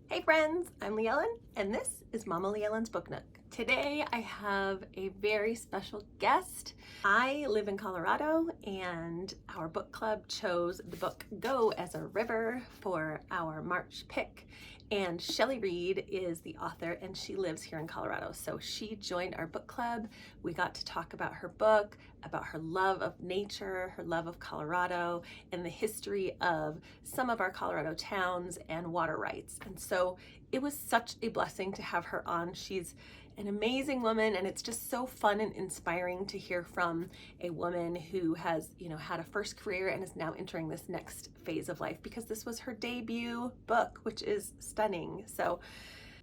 Hey friends, I'm Leighellen, and this is Mama Leighellen's Book Nook. Today I have a very special guest. I live in Colorado, and our book club chose the book Go as a River for our March pick. And Shelley Read is the author, and she lives here in Colorado. So she joined our book club. We got to talk about her book, about her love of nature, her love of Colorado, and the history of some of our Colorado towns and water rights. And so it was such a blessing to have her on. She's an amazing woman, and it's just so fun and inspiring to hear from a woman who has, had a first career and is now entering this next phase of life, because this was her debut book, which is stunning. So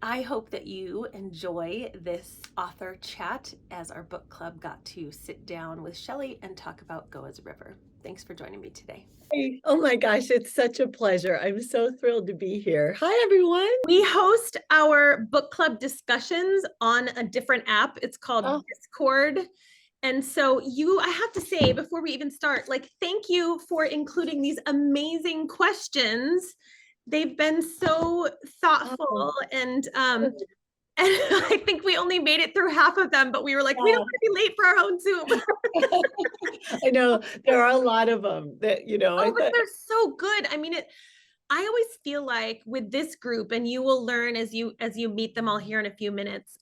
I hope that you enjoy this author chat as our book club got to sit down with Shelley and talk about Go as a River. Thanks for joining me today. Hey, oh my gosh, it's such a pleasure. I'm so thrilled to be here. Hi, everyone. We host our book club discussions on a different app. It's called Oh, Discord. And so I have to say, before we even start, thank you for including these amazing questions. They've been so oh, thoughtful, and I think we only made it through half of them, but we were like, we don't oh. want to be late for our own Zoom. I know there are a lot of them that, I Oh, but thought, they're so good. I always feel like with this group, and you will learn as you meet them all here in a few minutes,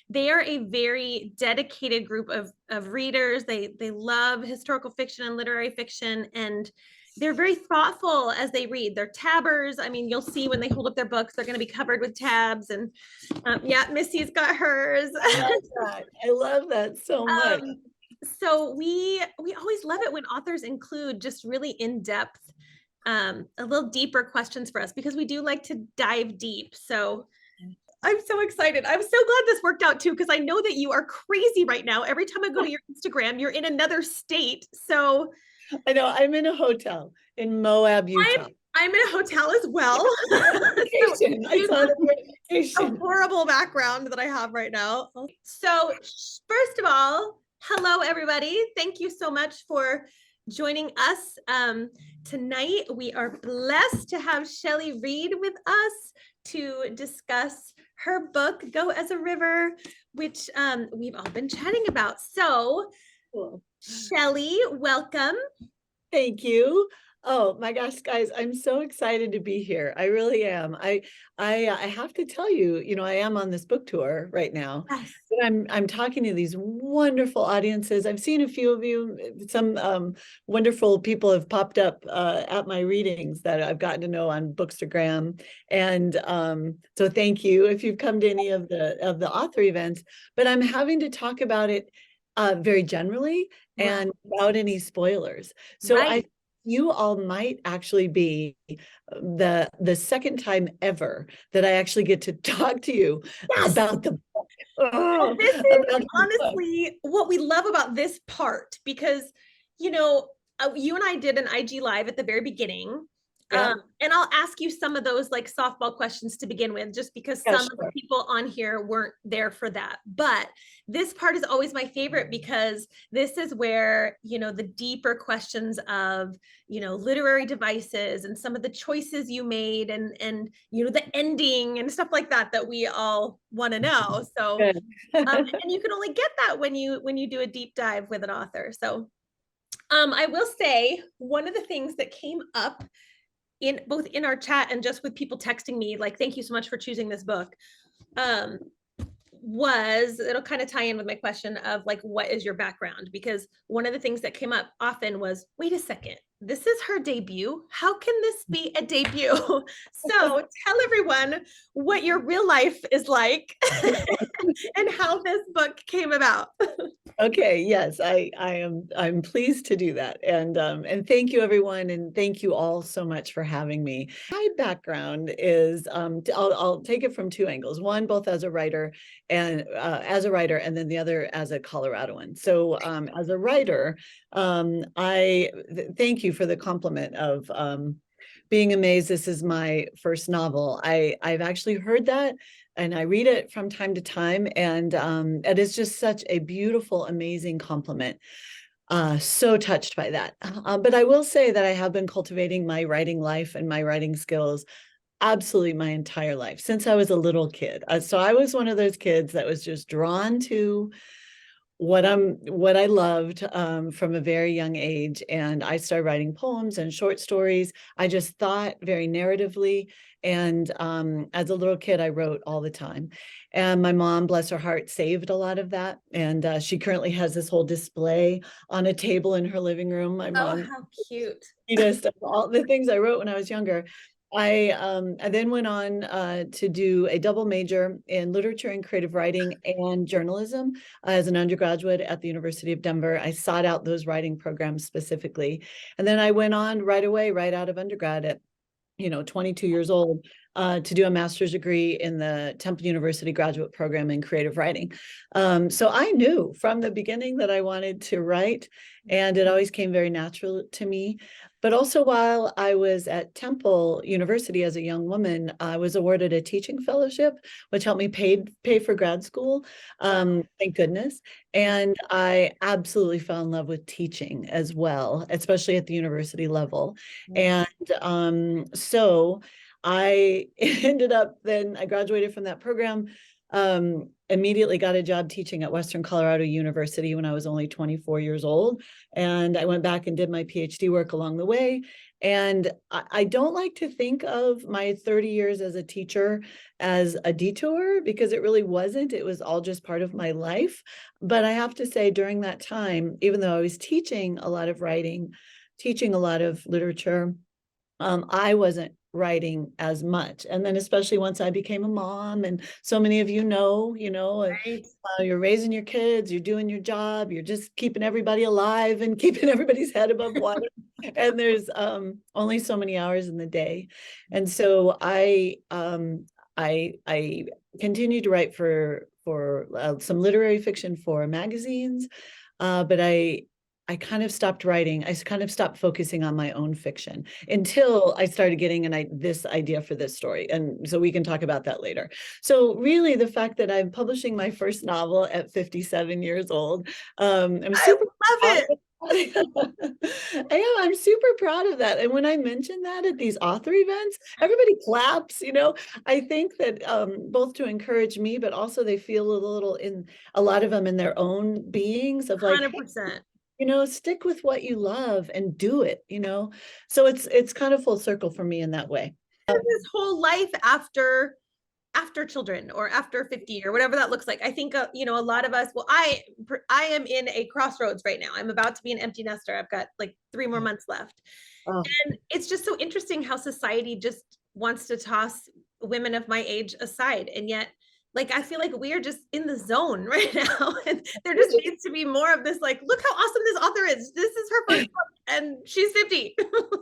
they are a very dedicated group of readers. They love historical fiction and literary fiction, and they're very thoughtful as they read. They're tabbers. You'll see when they hold up their books, they're going to be covered with tabs. And yeah, Missy's got hers. I love that. I love that so much. um, so we always love it when authors include just really in-depth, a little deeper questions for us, because we do like to dive deep. So I'm so excited. I'm so glad this worked out too, because I know that you are crazy right now. Every time I go to your Instagram, you're in another state. So I know I'm in a hotel in Moab, Utah. I'm in a hotel as well. So Vacation. I saw the a vacation. horrible background that I have right now. So, first of all, hello, everybody. Thank you so much for joining us. Tonight, we are blessed to have Shelley Read with us to discuss her book, Go as a River, which we've all been chatting about. So, Cool. Shelley, welcome. Thank you. Oh my gosh, guys, I'm so excited to be here. I really am. I have to tell you, I am on this book tour right now. Yes. I'm talking to these wonderful audiences. I've seen a few of you. Some wonderful people have popped up at my readings that I've gotten to know on Bookstagram, and so thank you if you've come to any of the author events. But I'm having to talk about it very generally and without any spoilers. So Right. you all might actually be the second time ever that I actually get to talk to you Yes. about the book. Well, Oh, this is about the book. honestly what we love about this part, because, you and I did an IG live at the very beginning. Yeah, And I'll ask you some of those like softball questions to begin with, just because yeah, some of the sure. people on here weren't there for that. But this part is always my favorite, because this is where, the deeper questions of, literary devices and some of the choices you made, and the ending and stuff like that, that we all want to know. So Good. and you can only get that when you do a deep dive with an author. So I will say, one of the things that came up in both in our chat and just with people texting me, like, thank you so much for choosing this book, um, was, it'll kind of tie in with my question of like, what is your background? Because one of the things that came up often was, wait a second, this is her debut. How can this be a debut? So tell everyone what your real life is like and how this book came about. Okay, yes, I'm pleased to do that. And thank you everyone, and thank you all so much for having me. My background is I'll take it from two angles. One, both as a writer and then the other as a Coloradoan. So as a writer, I thank you for the compliment of being amazed this is my first novel. I've actually heard that, and I read it from time to time, and it is just such a beautiful, amazing compliment. So touched by that. But I will say that I have been cultivating my writing life and my writing skills absolutely my entire life since I was a little kid. So I was one of those kids that was just drawn to what I loved from a very young age. And I started writing poems and short stories. I just thought very narratively. And as a little kid, I wrote all the time. And my mom, bless her heart, saved a lot of that. And she currently has this whole display on a table in her living room. My Oh, mom, how cute. just all the things I wrote when I was younger. I then went on to do a double major in literature and creative writing and journalism as an undergraduate at the University of Denver. I sought out those writing programs specifically. And then I went on right away, right out of undergrad at 22 years old, to do a master's degree in the Temple University graduate program in creative writing. So I knew from the beginning that I wanted to write, and it always came very natural to me. But also while I was at Temple University as a young woman, I was awarded a teaching fellowship, which helped me pay for grad school. Thank goodness. And I absolutely fell in love with teaching as well, especially at the university level. And so I ended up, then I graduated from that program, immediately got a job teaching at Western Colorado University when I was only 24 years old. And I went back and did my PhD work along the way. And I don't like to think of my 30 years as a teacher as a detour, because it really wasn't. It was all just part of my life. But I have to say, during that time, even though I was teaching a lot of writing, teaching a lot of literature, I wasn't writing as much. And then especially once I became a mom, and so many of Right. you're raising your kids, you're doing your job, you're just keeping everybody alive and keeping everybody's head above water. And there's only so many hours in the day. And so I continued to write for some literary fiction for magazines, but I kind of stopped writing. I kind of stopped focusing on my own fiction until I started getting this idea for this story. And so we can talk about that later. So really, the fact that I'm publishing my first novel at 57 years old, I'm I super love proud it. of I'm super proud of that. And when I mention that at these author events, everybody claps. I think that both to encourage me, but also they feel a little, in a lot of them, in their own beings of like, 100%. stick with what you love and do it. So it's kind of full circle for me in that way. This whole life after children or after 50 or whatever that looks like. I think a lot of us, well, I am in a crossroads right now. I'm about to be an empty nester. I've got like 3 more months left. Oh, And it's just so interesting how society just wants to toss women of my age aside. And yet, like, I feel like we are just in the zone right now. And there just needs to be more of this, like, look how awesome this author is. This is her first book and she's 50.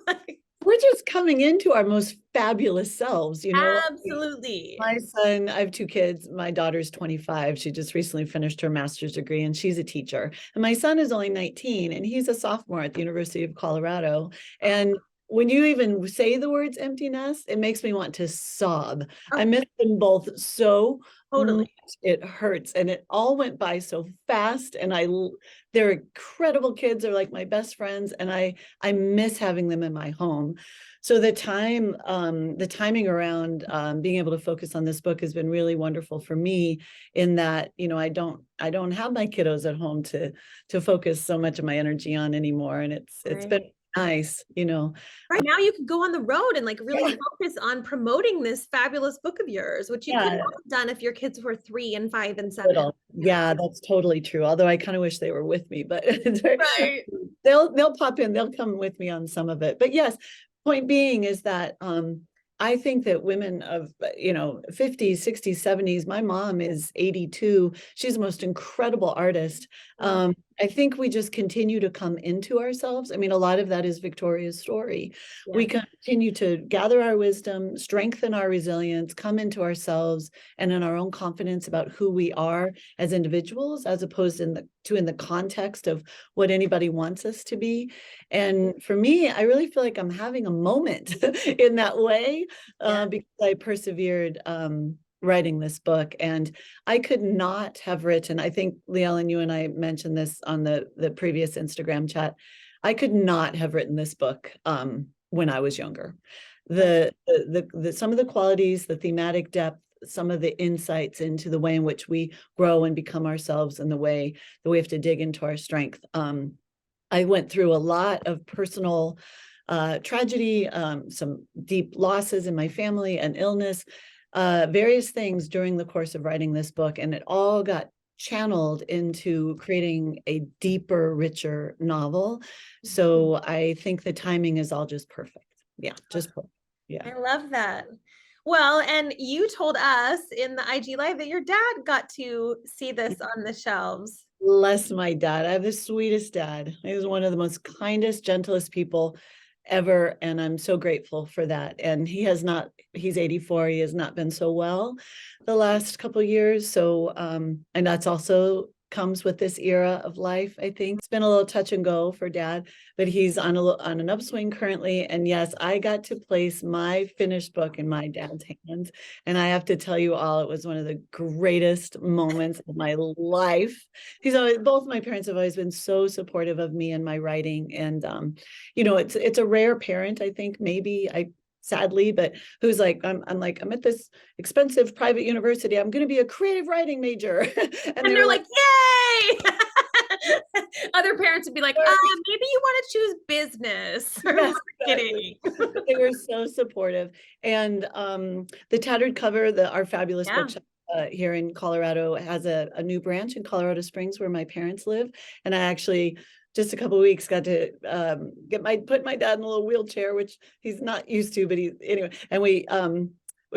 Like, we're just coming into our most fabulous selves. absolutely. My son, I have 2 kids. My daughter's 25. She just recently finished her master's degree and she's a teacher. And my son is only 19 and he's a sophomore at the University of Colorado. And when you even say the words empty nest, it makes me want to sob. I Oh, miss them both so totally. much. It hurts. And it all went by so fast. And they're incredible kids. They're like my best friends. And I miss having them in my home. So the timing around being able to focus on this book has been really wonderful for me, in that, I don't have my kiddos at home to focus so much of my energy on anymore. And it's been Right. nice. Right now you could go on the road and like really Yeah. focus on promoting this fabulous book of yours, which you couldn't Yeah, have done if your kids were 3 and 5 and 7. little. Yeah, that's totally true. Although I kind of wish they were with me, but Right. they'll pop in, they'll come with me on some of it. But yes, point being is that I think that women of 50s, 60s, 70s, my mom is 82. She's the most incredible artist. I think we just continue to come into ourselves. I mean, a lot of that is Victoria's story. We continue to gather our wisdom, strengthen our resilience, come into ourselves and in our own confidence about who we are as individuals, as opposed in the context of what anybody wants us to be. And for me, I really feel like I'm having a moment in that way, because I persevered writing this book. And I could not have written, I think, Leighellen, you and I mentioned this on the previous Instagram chat, I could not have written this book when I was younger. some of the qualities, the thematic depth, some of the insights into the way in which we grow and become ourselves, and the way that we have to dig into our strength. I went through a lot of personal tragedy, some deep losses in my family and illness, various things during the course of writing this book, and it all got channeled into creating a deeper, richer novel. So I think the timing is all just perfect. Yeah, just perfect. Yeah. I love that. Well, and you told us in the IG Live that your dad got to see this on the shelves. Bless my dad. I have the sweetest dad. He was one of the most kindest, gentlest people ever. And I'm so grateful for that. And he's 84. He has not been so well the last couple of years. So, and that's also comes with this era of life. I think it's been a little touch and go for dad, but he's on an upswing currently. And yes, I got to place my finished book in my dad's hands. And I have to tell you all, it was one of the greatest moments of my life. Both my parents have always been so supportive of me and my writing. And, it's a rare parent, I think, sadly, but who's like, I'm at this expensive private university. I'm going to be a creative writing major. and they're like, yay! Other parents would be like, maybe you want to choose business or yes, marketing. They were so supportive. And the Tattered Cover, our fabulous bookshop here in Colorado, has a new branch in Colorado Springs where my parents live. And I actually just a couple of weeks got to put my dad in a little wheelchair, which he's not used to, but anyway. And we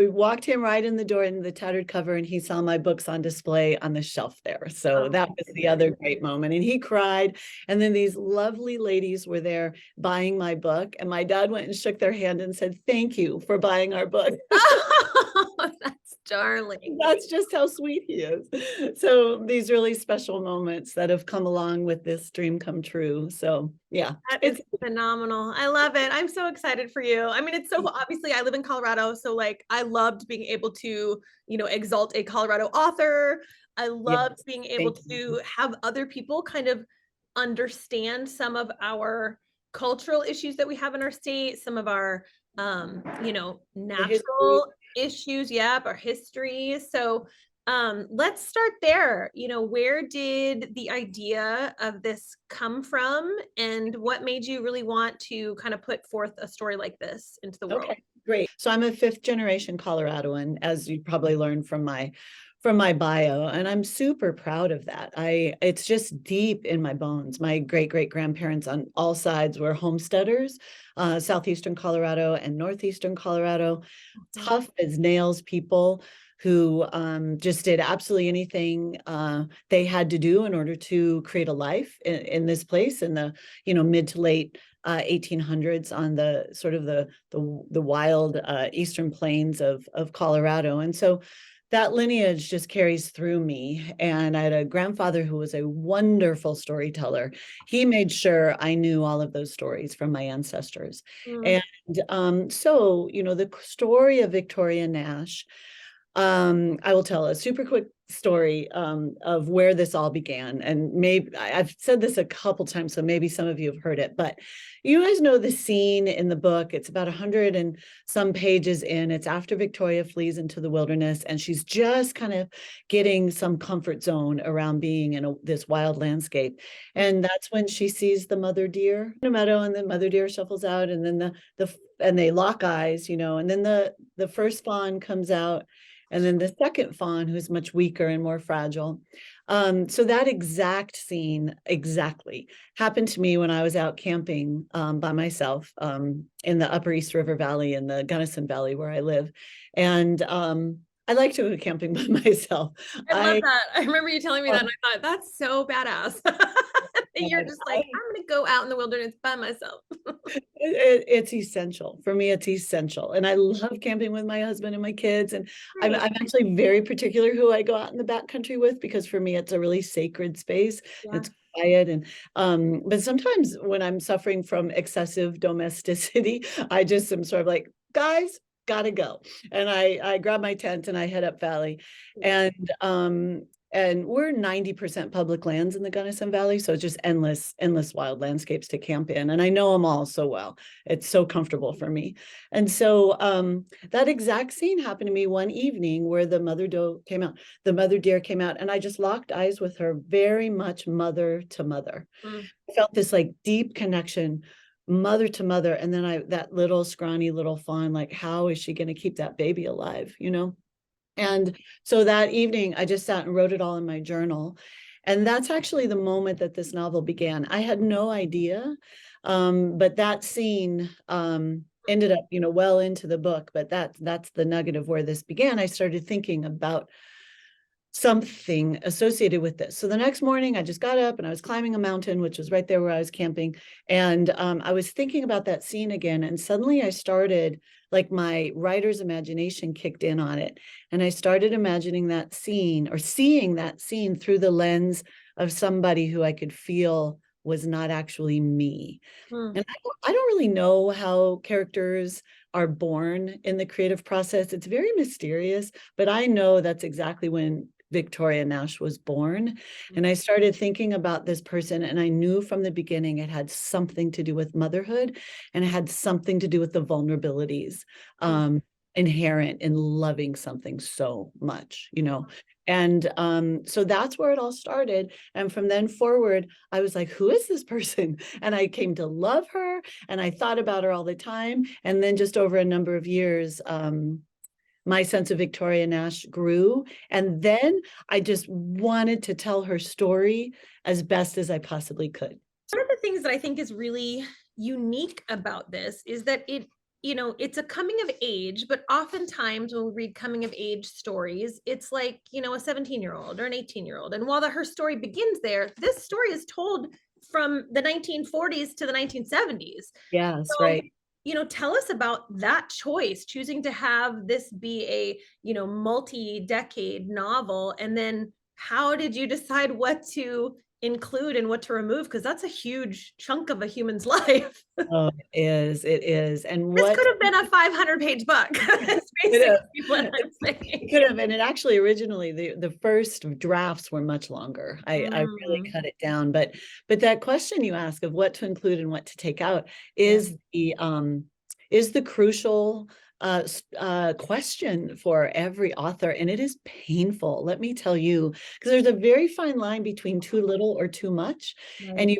walked him right in the door in the Tattered Cover, and he saw my books on display on the shelf there. So that was the other great moment. And he cried. And then these lovely ladies were there buying my book. And my dad went and shook their hand and said, "Thank you for buying our book." Oh, that's darling. That's just how sweet he is. So these really special moments that have come along with this dream come true. So yeah, it's phenomenal. I love it. I'm so excited for you. I mean, it's so obviously I live in Colorado, so like I loved being able to, exalt a Colorado author. I loved being able to have other people kind of understand some of our cultural issues that we have in our state, some of our natural issues, our history. So let's start there. Where did the idea of this come from, and what made you really want to kind of put forth a story like this into the world? Okay, great. So I'm a fifth generation Coloradoan, as you probably learned from my bio, and I'm super proud of that. It's just deep in my bones. My great grandparents on all sides were homesteaders, southeastern Colorado and northeastern Colorado, tough as nails people who just did absolutely anything they had to do in order to create a life in this place in the mid to late 1800s on the sort of the wild eastern plains of Colorado. And so that lineage just carries through me. And I had a grandfather who was a wonderful storyteller. He made sure I knew all of those stories from my ancestors. And so, the story of Victoria Nash, I will tell a super quick story of where this all began. And maybe I've said this a couple times, so maybe some of you have heard it, but you guys know the scene in the book. It's about 100 and some pages in. It's after Victoria flees into the wilderness, and she's just kind of getting some comfort zone around being in this wild landscape. And that's when she sees the mother deer in a meadow, and the mother deer shuffles out, and then and they lock eyes, and then the first fawn comes out. And then the second fawn, who's much weaker and more fragile. So that exact scene happened to me when I was out camping by myself in the Upper East River Valley in the Gunnison Valley where I live. And I like to go camping by myself. I love that. I remember you telling me that, and I thought, that's so badass. You're just like, I'm going to go out in the wilderness by myself. It's essential. For me, it's essential. And I love camping with my husband and my kids. And I'm actually very particular who I go out in the backcountry with, because for me, it's a really sacred space. Yeah. It's quiet. And but sometimes when I'm suffering from excessive domesticity, I just am sort of like, guys, gotta go. And I grab my tent and I head up valley. And and we're 90% public lands in the Gunnison Valley. So it's just endless wild landscapes to camp in. And I know them all so well. It's so comfortable for me. And so that exact scene happened to me one evening where the mother deer came out, and I just locked eyes with her, very much mother to mother. I felt this like deep connection, mother to mother. And then that little scrawny little fawn, like, how is she going to keep that baby alive, you know? And so that evening, I just sat and wrote it all in my journal. And that's actually the moment that this novel began. I had no idea, but that scene ended up, well into the book. But that's the nugget of where this began. I started thinking about something associated with this. So the next morning I just got up and I was climbing a mountain, which was right there where I was camping. And I was thinking about that scene again. And suddenly I started, like, my writer's imagination kicked in on it. And I started imagining that scene, or seeing that scene, through the lens of somebody who I could feel was not actually me. And I don't really know how characters are born in the creative process. It's very mysterious, but I know that's exactly when Victoria Nash was born. And I started thinking about this person, and I knew from the beginning it had something to do with motherhood, and it had something to do with the vulnerabilities inherent in loving something so much, And so that's where it all started. And from then forward, I was like, who is this person? And I came to love her, and I thought about her all the time. And then just over a number of years, my sense of Victoria Nash grew. And then I just wanted to tell her story as best as I possibly could. One of the things that I think is really unique about this is that it's a coming of age, but oftentimes when we read coming of age stories, it's like, a 17-year-old or an 18-year-old. And while her story begins there, this story is told from the 1940s to the 1970s. Yes, right. Tell us about that choice, choosing to have this be a, multi-decade novel. And then how did you decide what to include and what to remove? Because that's a huge chunk of a human's life. Oh, it is. And this could have been a 500-page book. That's basically what I'm saying. It could have, and it actually originally the first drafts were much longer. I really cut it down. But that question you ask of what to include and what to take out is the crucial question for every author, and it is painful, let me tell you, because there's a very fine line between too little or too much, and you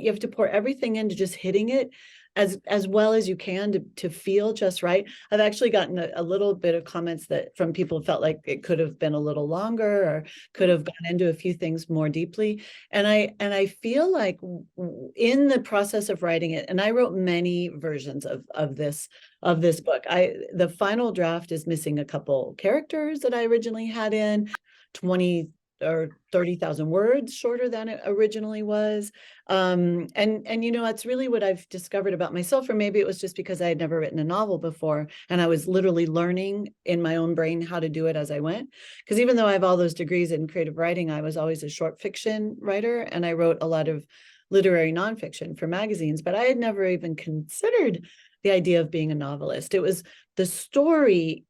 have to pour everything into just hitting it as well as you can to feel just right. I've actually gotten a little bit of comments that from people who felt like it could have been a little longer, or could have gone into a few things more deeply. And I feel like in the process of writing it, and I wrote many versions of this book. The final draft is missing a couple characters that I originally had in, 20 or 30,000 words shorter than it originally was. And it's really what I've discovered about myself, or maybe it was just because I had never written a novel before, and I was literally learning in my own brain how to do it as I went. Because even though I have all those degrees in creative writing, I was always a short fiction writer, and I wrote a lot of literary nonfiction for magazines, but I had never even considered the idea of being a novelist. It was the story.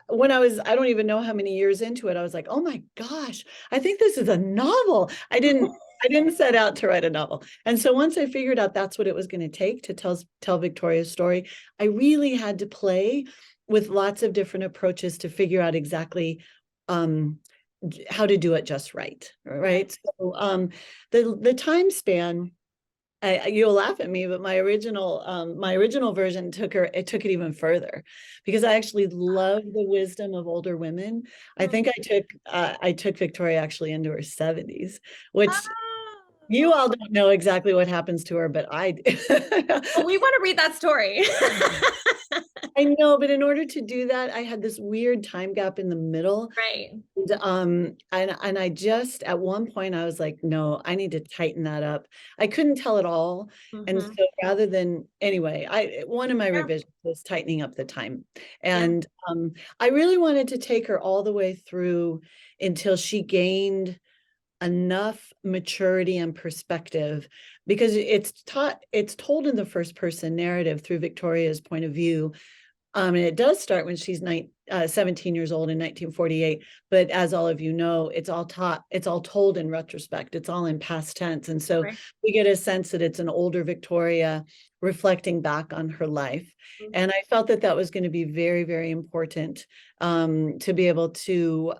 When I don't even know how many years into it, I was like, oh my gosh, I think this is a novel. I didn't set out to write a novel. And so once I figured out that's what it was going to take to tell Victoria's story, I really had to play with lots of different approaches to figure out exactly how to do it just right. Right. So the time span, you'll laugh at me, but my original version took it even further, because I actually love the wisdom of older women. I think I took Victoria actually into her 70s, which you all don't know exactly what happens to her, but I do. Well, we want to read that story. I know, but in order to do that, I had this weird time gap in the middle. Right. And I just, at one point I was like, no, I need to tighten that up. I couldn't tell it all. And so rather than, anyway, one of my revisions was tightening up the time. And I really wanted to take her all the way through until she gained enough maturity and perspective, because it's told in the first person narrative through Victoria's point of view. And it does start when she's 17 years old in 1948. But as all of you know, it's all told in retrospect. It's all in past tense. And so we get a sense that it's an older Victoria reflecting back on her life. And I felt that that was going to be very, very important to be able to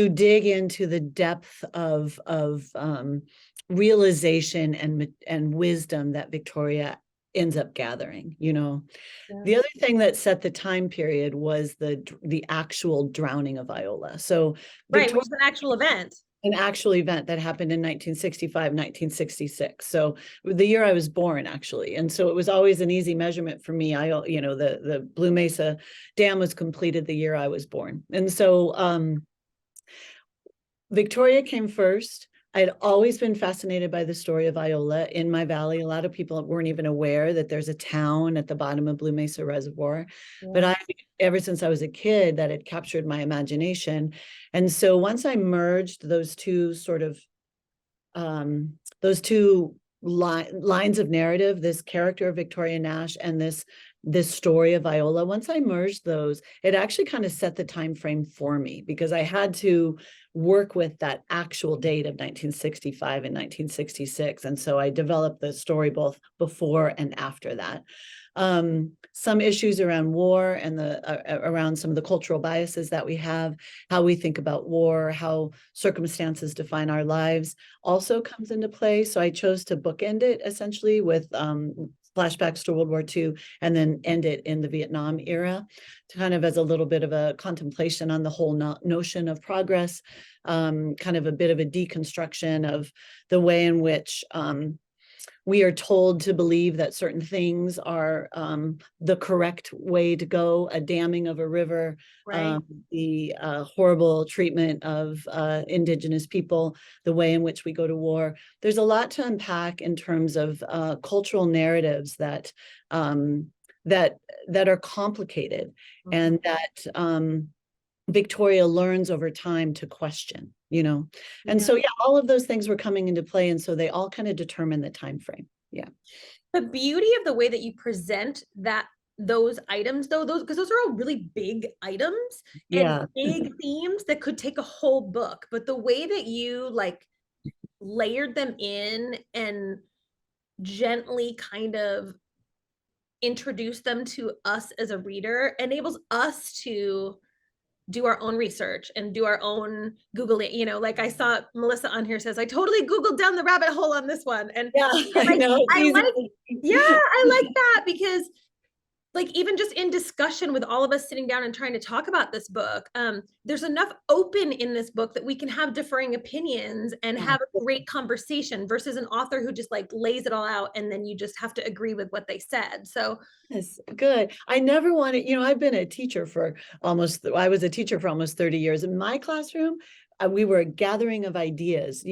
dig into the depth of realization and wisdom that Victoria ends up gathering. The other thing that set the time period was the actual drowning of Viola. So which was an actual event. An actual event that happened in 1965, 1966. So the year I was born, actually. And so it was always an easy measurement for me. The Blue Mesa Dam was completed the year I was born. And so Victoria came first. I had always been fascinated by the story of Viola in my valley. A lot of people weren't even aware that there's a town at the bottom of Blue Mesa Reservoir. But ever since I was a kid, that had captured my imagination. And so once I merged those two lines of narrative, this character of Victoria Nash and this story of Viola, once I merged those, it actually kind of set the time frame for me, because I had to work with that actual date of 1965 and 1966. And so I developed the story both before and after that. Some issues around war and around some of the cultural biases that we have, how we think about war, how circumstances define our lives also comes into play. So I chose to bookend it essentially with flashbacks to World War II and then end it in the Vietnam era, to kind of as a little bit of a contemplation on the whole notion of progress, kind of a bit of a deconstruction of the way in which we are told to believe that certain things are the correct way to go, a damming of a river, the horrible treatment of Indigenous people, the way in which we go to war. There's a lot to unpack in terms of cultural narratives that are complicated, and that Victoria learns over time to question, and so all of those things were coming into play, and so they all kind of determine the time frame. The beauty of the way that you present those items, though, because those are all really big items and big themes that could take a whole book, but the way that you layered them in and gently kind of introduce them to us as a reader enables us to do our own research and do our own Googling. Like I saw Melissa on here says, I totally Googled down the rabbit hole on this one. And I know. I like that, because even just in discussion with all of us sitting down and trying to talk about this book, there's enough open in this book that we can have differing opinions and have a great conversation, versus an author who just lays it all out and then you just have to agree with what they said. So yes, good. I never wanted, I've been a teacher I was a teacher for almost 30 years. In my classroom, we were a gathering of ideas.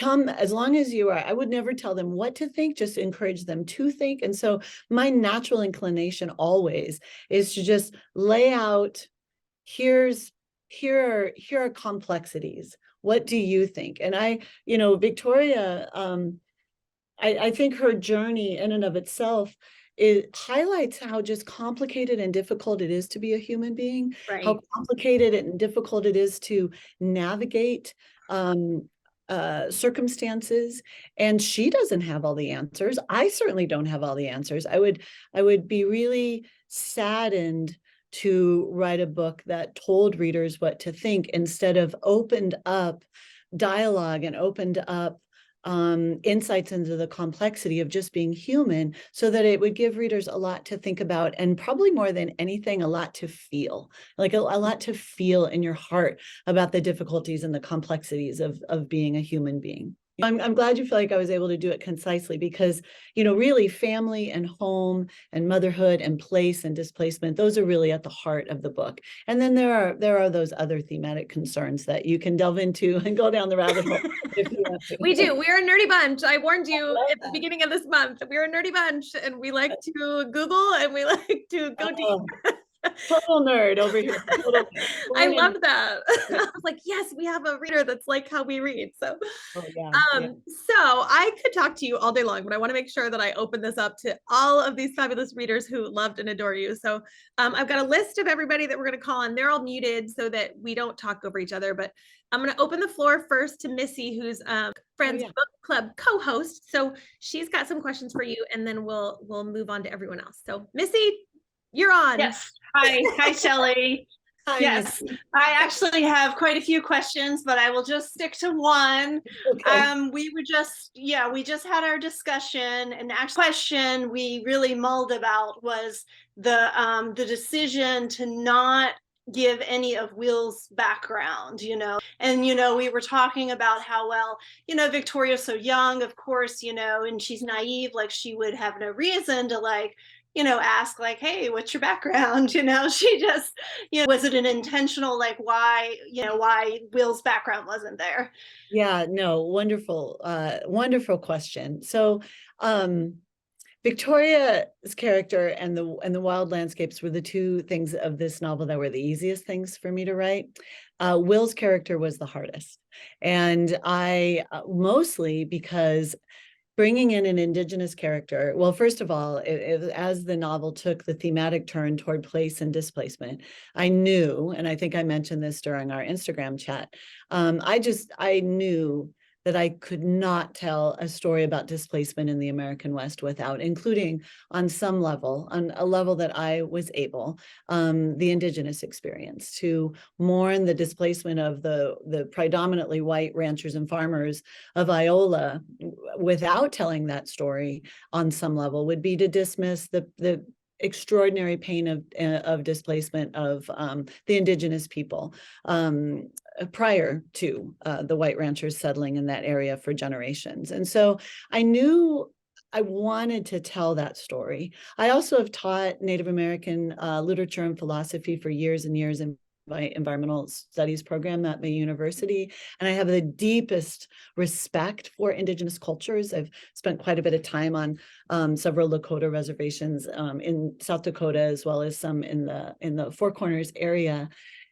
Come as long as you are. I would never tell them what to think, just encourage them to think. And so my natural inclination always is to just lay out, here are complexities. What do you think? And Victoria, I think her journey in and of itself, it highlights how just complicated and difficult it is to be a human being, how complicated and difficult it is to navigate circumstances. And she doesn't have all the answers. I certainly don't have all the answers. I would be really saddened to write a book that told readers what to think, instead of opened up dialogue and opened up insights into the complexity of just being human, so that it would give readers a lot to think about, and probably more than anything, a lot to feel, a lot to feel in your heart about the difficulties and the complexities of being a human being. I'm glad you feel like I was able to do it concisely, because, really family and home and motherhood and place and displacement, those are really at the heart of the book. And then there are those other thematic concerns that you can delve into and go down the rabbit hole if you want to. We do. We're a nerdy bunch. I warned you at the beginning of this month. We're a nerdy bunch, and we like to Google and we like to go deep. Total nerd over here. Total I born in- loved that. I was like, yes, we have a reader that's like how we read. So, Oh yeah. so I could talk to you all day long, but I want to make sure that I open this up to all of these fabulous readers who loved and adore you. So, I've got a list of everybody that we're going to call on. They're all muted so that we don't talk over each other. But I'm going to open the floor first to Missy, who's Friends yeah. Book Club co-host. So she's got some questions for you, and then we'll move on to everyone else. So Missy, you're on. Yes. Hi, Shelley. Hi, Yes, Missy. I actually have quite a few questions, but I will just stick to one. Okay. We just had our discussion, and the actual question we really mulled about was the decision to not give any of Will's background, and we were talking about how, well, Victoria's so young, of course, and she's naive, like she would have no reason to ask like, hey, what's your background? She just, was it an intentional, like, why Will's background wasn't there? Yeah, no, wonderful question. So, Victoria's character and the wild landscapes were the two things of this novel that were the easiest things for me to write. Will's character was the hardest, and I mostly because bringing in an Indigenous character, well, first of all, as the novel took the thematic turn toward place and displacement, I knew, and I think I mentioned this during our Instagram chat, I knew that I could not tell a story about displacement in the American West without including on some level, on a level that I was able, the Indigenous experience, to mourn the displacement of the predominantly white ranchers and farmers of Iola without telling that story on some level would be to dismiss the extraordinary pain of displacement of the Indigenous people prior to the white ranchers settling in that area for generations. And so I knew I wanted to tell that story. I also have taught Native American literature and philosophy for years and years in my environmental studies program at my university. And I have the deepest respect for Indigenous cultures. I've spent quite a bit of time on several Lakota reservations in South Dakota, as well as some in the Four Corners area.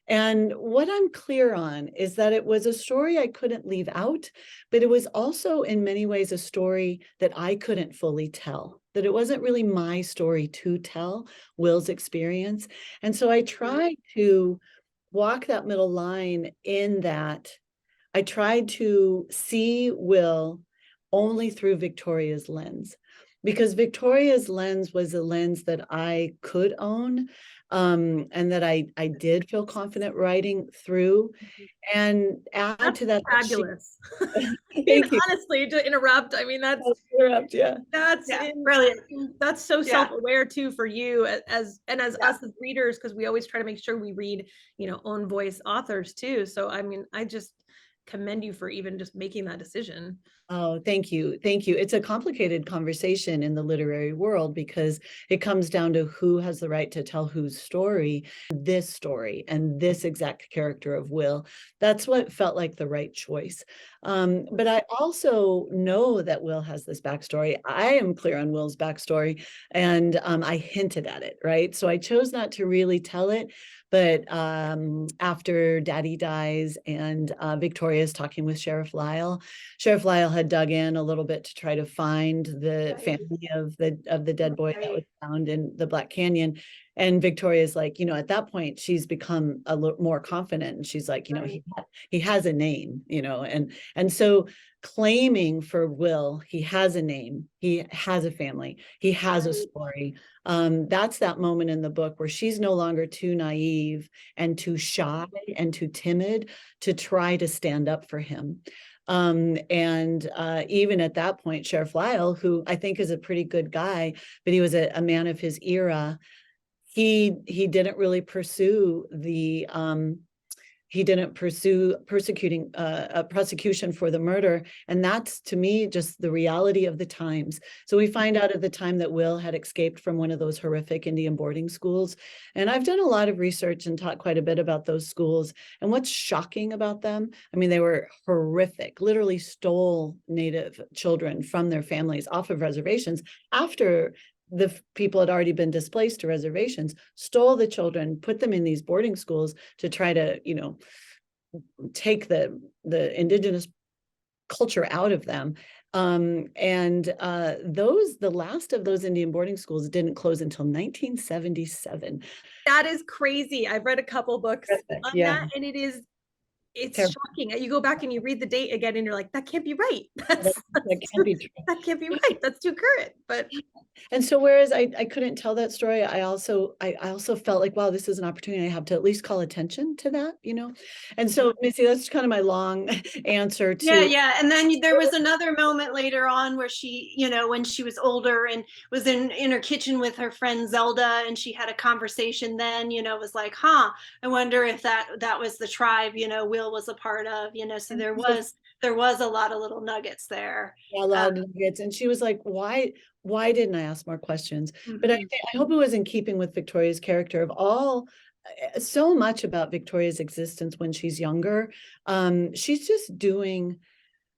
And what I'm clear on is that it was a story I couldn't leave out, but it was also in many ways a story that I couldn't fully tell, that it wasn't really my story to tell, Will's experience. And so I tried to walk that middle line in that I tried to see Will only through Victoria's lens, because Victoria's lens was a lens that I could own, and that I did feel confident writing through, and add That's to that. fabulous. Thank you. Honestly, to interrupt, I mean, that's Yeah. Brilliant. That's so Yeah. self-aware too for you as Yeah. us as readers, because we always try to make sure we read, own voice authors too. So I mean, I just commend you for even just making that decision. Oh, thank you. Thank you. It's a complicated conversation in the literary world because it comes down to who has the right to tell whose story, this story and this exact character of Will. That's what felt like the right choice. But I also know that Will has this backstory. I am clear on Will's backstory, and I hinted at it, right? So I chose not to really tell it. But after Daddy dies and Victoria's talking with Sheriff Leighell had dug in a little bit to try to find the family of the dead boy that was found in the Black Canyon. And Victoria's like, at that point, she's become a little more confident. And she's like, he has a name, and so claiming for Will, he has a name, he has a family, he has a story. That's that moment in the book where she's no longer too naive and too shy and too timid to try to stand up for him. And even at that point, Sheriff Leighell, who I think is a pretty good guy, but he was a man of his era, he didn't really pursue prosecution for the murder. And that's, to me, just the reality of the times. So we find out at the time that Will had escaped from one of those horrific Indian boarding schools. And I've done a lot of research and taught quite a bit about those schools. And what's shocking about them, I mean, they were horrific, literally stole Native children from their families off of reservations after people had already been displaced to reservations, stole the children, put them in these boarding schools to try to, take the indigenous culture out of them. The last of those Indian boarding schools didn't close until 1977. That is crazy. I've read a couple books on that, and it's Terrible. shocking. You go back and you read the date again and you're like, that can't be right. That can't be true. That can't be right. That's too current. But And so whereas I couldn't tell that story, I also felt like, wow, this is an opportunity I have to at least call attention to that, And so, Missy, that's kind of my long answer to. Yeah. And then there was another moment later on where she, when she was older and was in her kitchen with her friend Zelda, and she had a conversation then, was like, I wonder if that was the tribe, Will was a part of, so there was a lot of little nuggets there. Yeah, a lot of nuggets. And she was like, why didn't I ask more questions? But I hope it was in keeping with Victoria's character of so much about Victoria's existence when she's younger. She's just doing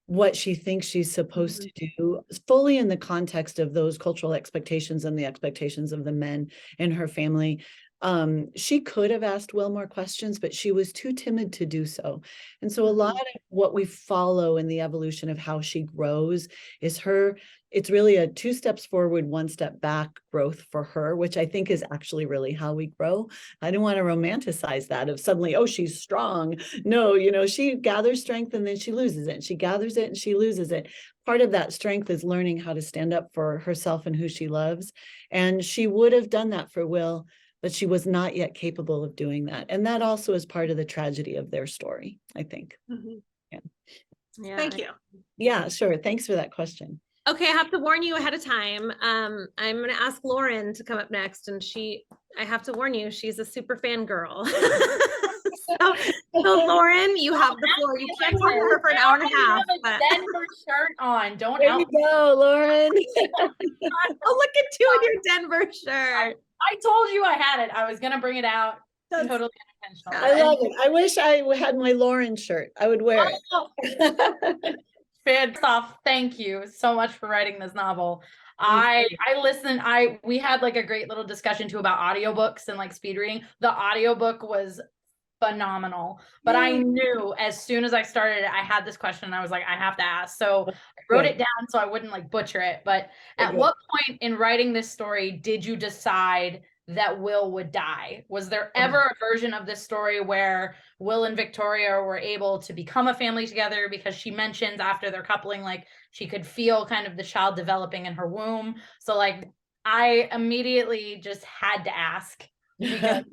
what she thinks she's supposed to do, fully in the context of those cultural expectations and the expectations of the men in her family. She could have asked Will more questions, but she was too timid to do so. And so a lot of what we follow in the evolution of how she grows is it's really a 2 steps forward, 1 step back growth for her, which I think is actually really how we grow. I don't want to romanticize that of suddenly, oh, she's strong. No, she gathers strength and then she loses it. And she gathers it and she loses it. Part of that strength is learning how to stand up for herself and who she loves. And she would have done that for Will, but she was not yet capable of doing that. And that also is part of the tragedy of their story, I think. Yeah. Thank you. Yeah, sure. Thanks for that question. Okay, I have to warn you ahead of time. I'm going to ask Lauren to come up next, and I have to warn you, she's a super fan girl. so Lauren, you have the floor. You can't talk to her for an hour and a half. But... Denver shirt on. Don't There you go, Lauren. Oh, look at you in your Denver shirt. I told you I had it. I was going to bring it out. That's totally unintentional. I love it. I wish I had my Lauren shirt. I would wear it. First off, thank you so much for writing this novel. I listened. We had like a great little discussion too about audiobooks and like speed reading. The audiobook was phenomenal, but I knew as soon as I started it, I had this question and I was like, I have to ask. So I wrote it down so I wouldn't like butcher it. But at what point in writing this story did you decide that Will would die? Was there ever a version of this story where Will and Victoria were able to become a family together? Because she mentions after their coupling, like she could feel kind of the child developing in her womb. So like I immediately just had to ask because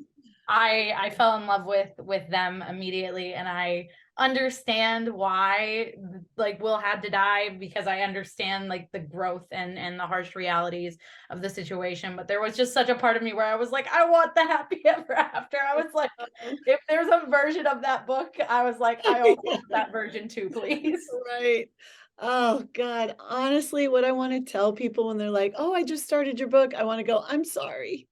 I fell in love with them immediately, and I understand why like Will had to die, because I understand like the growth and the harsh realities of the situation. But there was just such a part of me where I was like, I want the happy ever after. I was like, if there's a version of that book, I was like, I want that version too, please. Right. Oh God, honestly, what I want to tell people when they're like, oh, I just started your book, I want to go, I'm sorry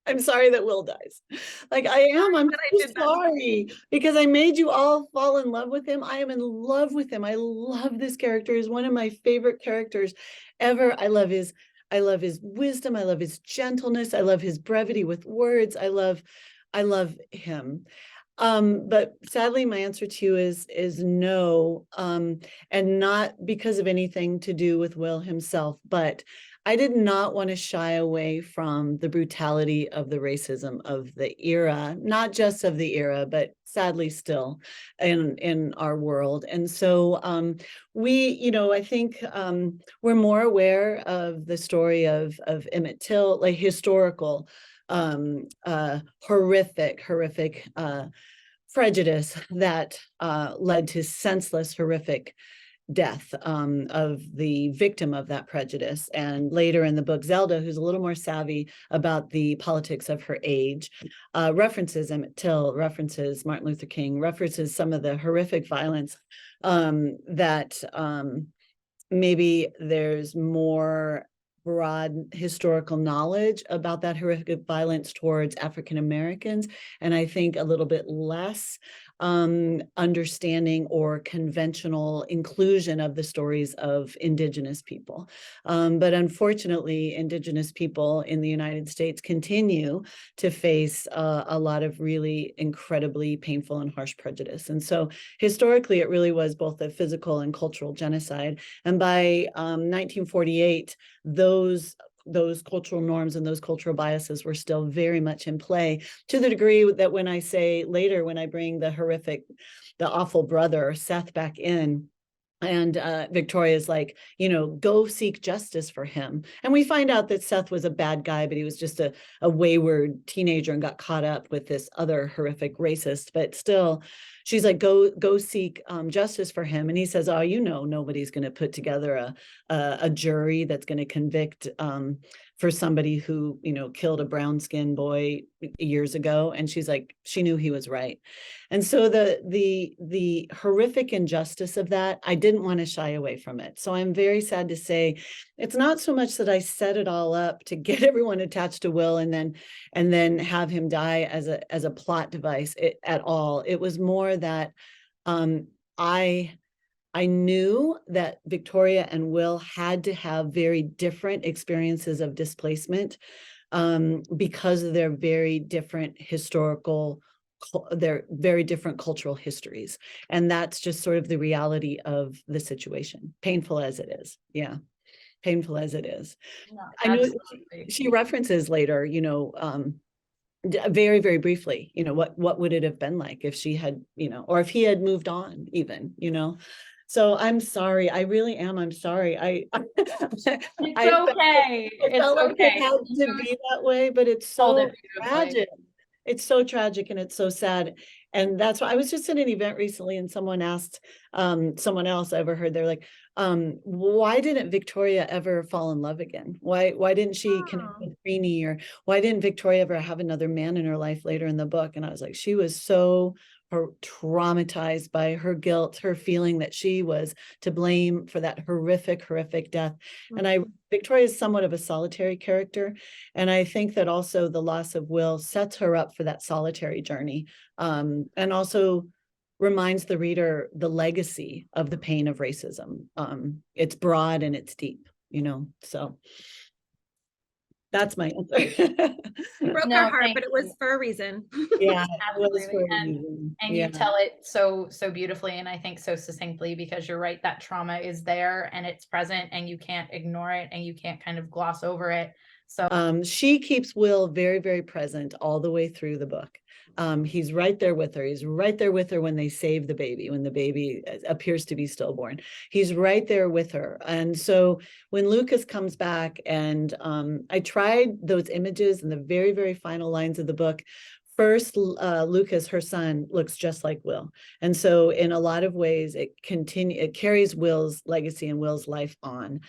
that Will dies. Like I'm so sorry because I made you all fall in love with him. I am in love with him. I love this character. He's one of my favorite characters ever. I love his wisdom. I love his gentleness. I love his brevity with words. I love him. But sadly, my answer to you is no, and not because of anything to do with Will himself, but I did not want to shy away from the brutality of the racism of the era, not just of the era, but sadly still in our world. And so I think we're more aware of the story of Emmett Till, like historical, horrific prejudice that led to senseless, horrific death of the victim of that prejudice. And later in the book, Zelda, who's a little more savvy about the politics of her age, references Emmett Till, references Martin Luther King, references some of the horrific violence that maybe there's more broad historical knowledge about that horrific violence towards African Americans, and I think a little bit less understanding or conventional inclusion of the stories of Indigenous people. But unfortunately, Indigenous people in the United States continue to face a lot of really incredibly painful and harsh prejudice. And so historically, it really was both a physical and cultural genocide. And by 1948, those cultural norms and those cultural biases were still very much in play, to the degree that when I say later, when I bring the awful brother, Seth, back in, and Victoria's like, go seek justice for him. And we find out that Seth was a bad guy, but he was just a wayward teenager and got caught up with this other horrific racist. But still, she's like, go seek justice for him. And he says, oh, nobody's going to put together a jury that's going to convict for somebody who, killed a brown-skinned boy years ago. And she's like, she knew he was right. And so the horrific injustice of that, I didn't want to shy away from it. So I'm very sad to say it's not so much that I set it all up to get everyone attached to Will and then have him die as a plot device at all. It was more that I knew that Victoria and Will had to have very different experiences of displacement because of their very different their very different cultural histories. And that's just sort of the reality of the situation, painful as it is. Yeah, painful as it is. No, I know absolutely. she references later, very, very briefly, what would it have been like if she had, or if he had moved on even, So I'm sorry. I really am. I'm sorry. It's okay. I felt like it had to be that way, but it's so tragic. It's so tragic and it's so sad. And that's why I was just at an event recently and someone asked someone else I overheard, they're like, why didn't Victoria ever fall in love again? Why didn't she connect with Greenie, or why didn't Victoria ever have another man in her life later in the book? And I was like, she was so traumatized by her guilt, her feeling that she was to blame for that horrific death. And Victoria is somewhat of a solitary character. And I think that also the loss of Will sets her up for that solitary journey. And also reminds the reader the legacy of the pain of racism. It's broad and it's deep, so that's my answer. Broke our heart, but it was for a reason. Yeah, absolutely. And you tell it so beautifully, and I think so succinctly, because you're right, that trauma is there and it's present and you can't ignore it and you can't kind of gloss over it. So she keeps Will very, very present all the way through the book. He's right there with her. He's right there with her when they save the baby, when the baby appears to be stillborn. He's right there with her. And so when Lucas comes back, and I tried those images in the very, very final lines of the book. First, Lucas, her son, looks just like Will. And so in a lot of ways, it carries Will's legacy and Will's life on.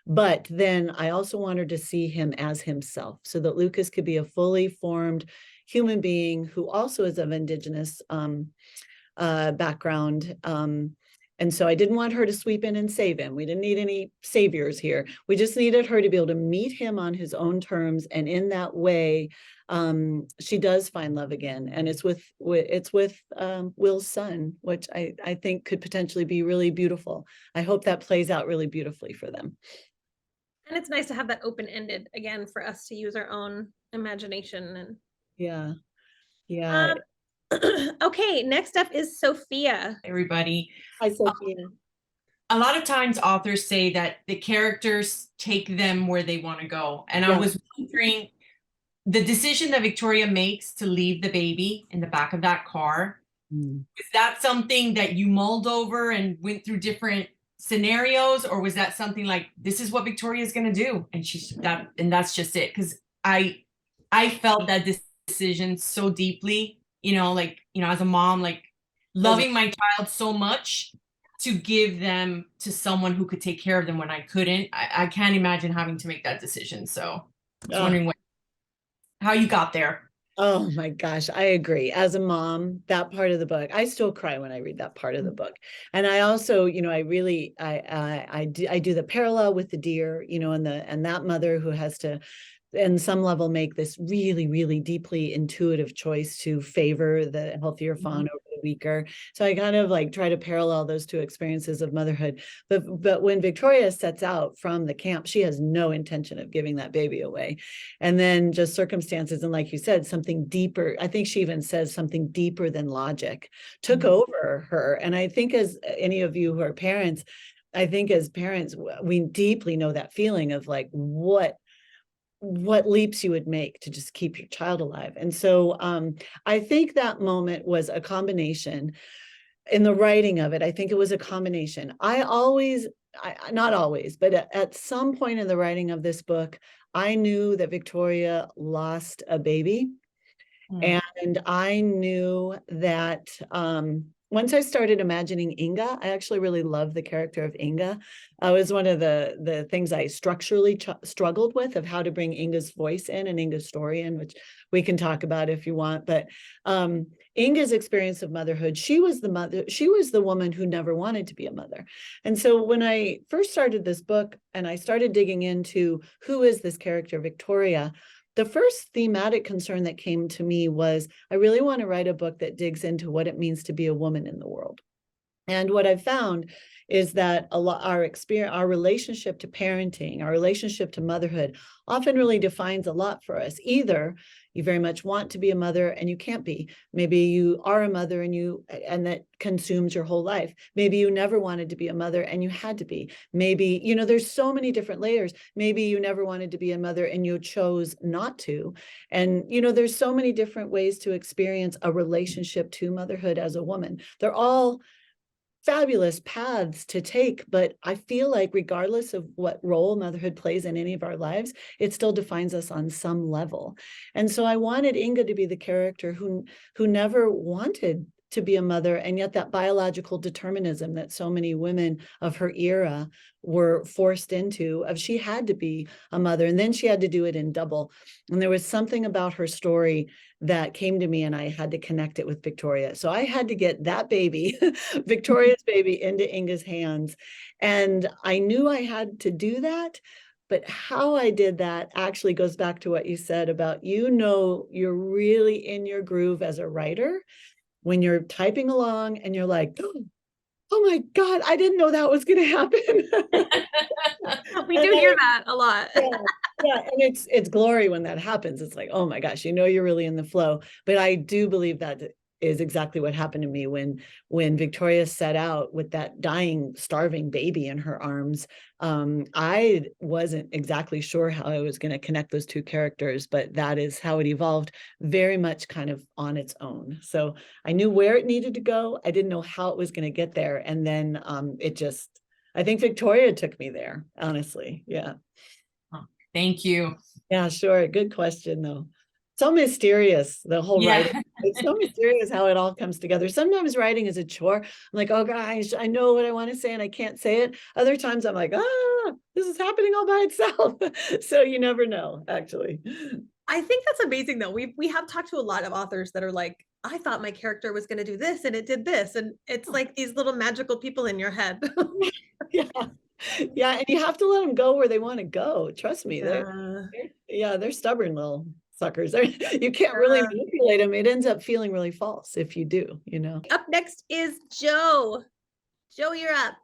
But then I also wanted to see him as himself, so that Lucas could be a fully formed human being who also is of Indigenous background. And so I didn't want her to sweep in and save him. We didn't need any saviors here. We just needed her to be able to meet him on his own terms. And in that way, she does find love again. And it's with Will's son, which I think could potentially be really beautiful. I hope that plays out really beautifully for them. And it's nice to have that open-ended again for us to use our own imagination. And yeah. Okay, next up is Sophia. Everybody. Hi, Sophia. A lot of times authors say that the characters take them where they want to go. And I was wondering, the decision that Victoria makes to leave the baby in the back of that car, is that something that you mulled over and went through different scenarios, or was that something like, this is what Victoria is going to do, and that's just it? Because I felt that decision so deeply, as a mom, loving my child so much to give them to someone who could take care of them when I couldn't. I can't imagine having to make that decision. So I was wondering how you got there. Oh my gosh, I agree. As a mom, that part of the book, I still cry when I read that part of the book. And I also, I do the parallel with the deer, and that mother who has to, in some level, make this really, really deeply intuitive choice to favor the healthier fawn over the weaker. So I kind of like try to parallel those two experiences of motherhood. But when Victoria sets out from the camp, she has no intention of giving that baby away. And then just circumstances, and like you said, something deeper. I think she even says something deeper than logic took over her. And I think, as any of you who are parents, I think as parents, we deeply know that feeling of like what leaps you would make to just keep your child alive. And so I think that moment was a combination in the writing of it. I think it was a combination. Not always, but at some point in the writing of this book, I knew that Victoria lost a baby. And I knew that once I started imagining Inga, I actually really love the character of Inga. It was one of the things I structurally struggled with, of how to bring Inga's voice in and Inga's story in, which we can talk about if you want. But Inga's experience of motherhood, she was the woman who never wanted to be a mother. And so when I first started this book and I started digging into who is this character, Victoria, the first thematic concern that came to me was, I really want to write a book that digs into what it means to be a woman in the world. And what I've found is that our experience, our relationship to parenting, our relationship to motherhood often really defines a lot for us. Either you very much want to be a mother and you can't be. Maybe you are a mother and that consumes your whole life. Maybe you never wanted to be a mother and you had to be. Maybe, there's so many different layers. Maybe you never wanted to be a mother and you chose not to. And, there's so many different ways to experience a relationship to motherhood as a woman. They're all fabulous paths to take, but I feel like regardless of what role motherhood plays in any of our lives, it still defines us on some level. And so I wanted Inga to be the character who never wanted to be a mother, and yet that biological determinism that so many women of her era were forced into, of she had to be a mother, and then she had to do it in double. And there was something about her story that came to me, and I had to connect it with Victoria. So I had to get that baby, Victoria's baby, into Inga's hands. And I knew I had to do that. But how I did that actually goes back to what you said about, you're really in your groove as a writer when you're typing along and you're like, oh my God, I didn't know that was going to happen. We do hear that a lot. Yeah, and it's glory when that happens. It's like, oh my gosh, you're really in the flow. But I do believe that is exactly what happened to me when Victoria set out with that dying, starving baby in her arms. I wasn't exactly sure how I was going to connect those two characters, but that is how it evolved, very much kind of on its own. So I knew where it needed to go. I didn't know how it was going to get there. And then I think Victoria took me there, honestly. Yeah. Thank you. Yeah, sure. Good question, though. So mysterious, the whole writing. It's so mysterious how it all comes together. Sometimes writing is a chore. I'm like, oh gosh, I know what I want to say and I can't say it. Other times I'm like, this is happening all by itself. So you never know, actually. I think that's amazing, though. We have talked to a lot of authors that are like, I thought my character was going to do this and it did this. And it's like these little magical people in your head. Yeah. Yeah. And you have to let them go where they want to go. Trust me. They're stubborn little suckers. You can't really manipulate them. It ends up feeling really false if you do, Up next is Joe. Joe, you're up.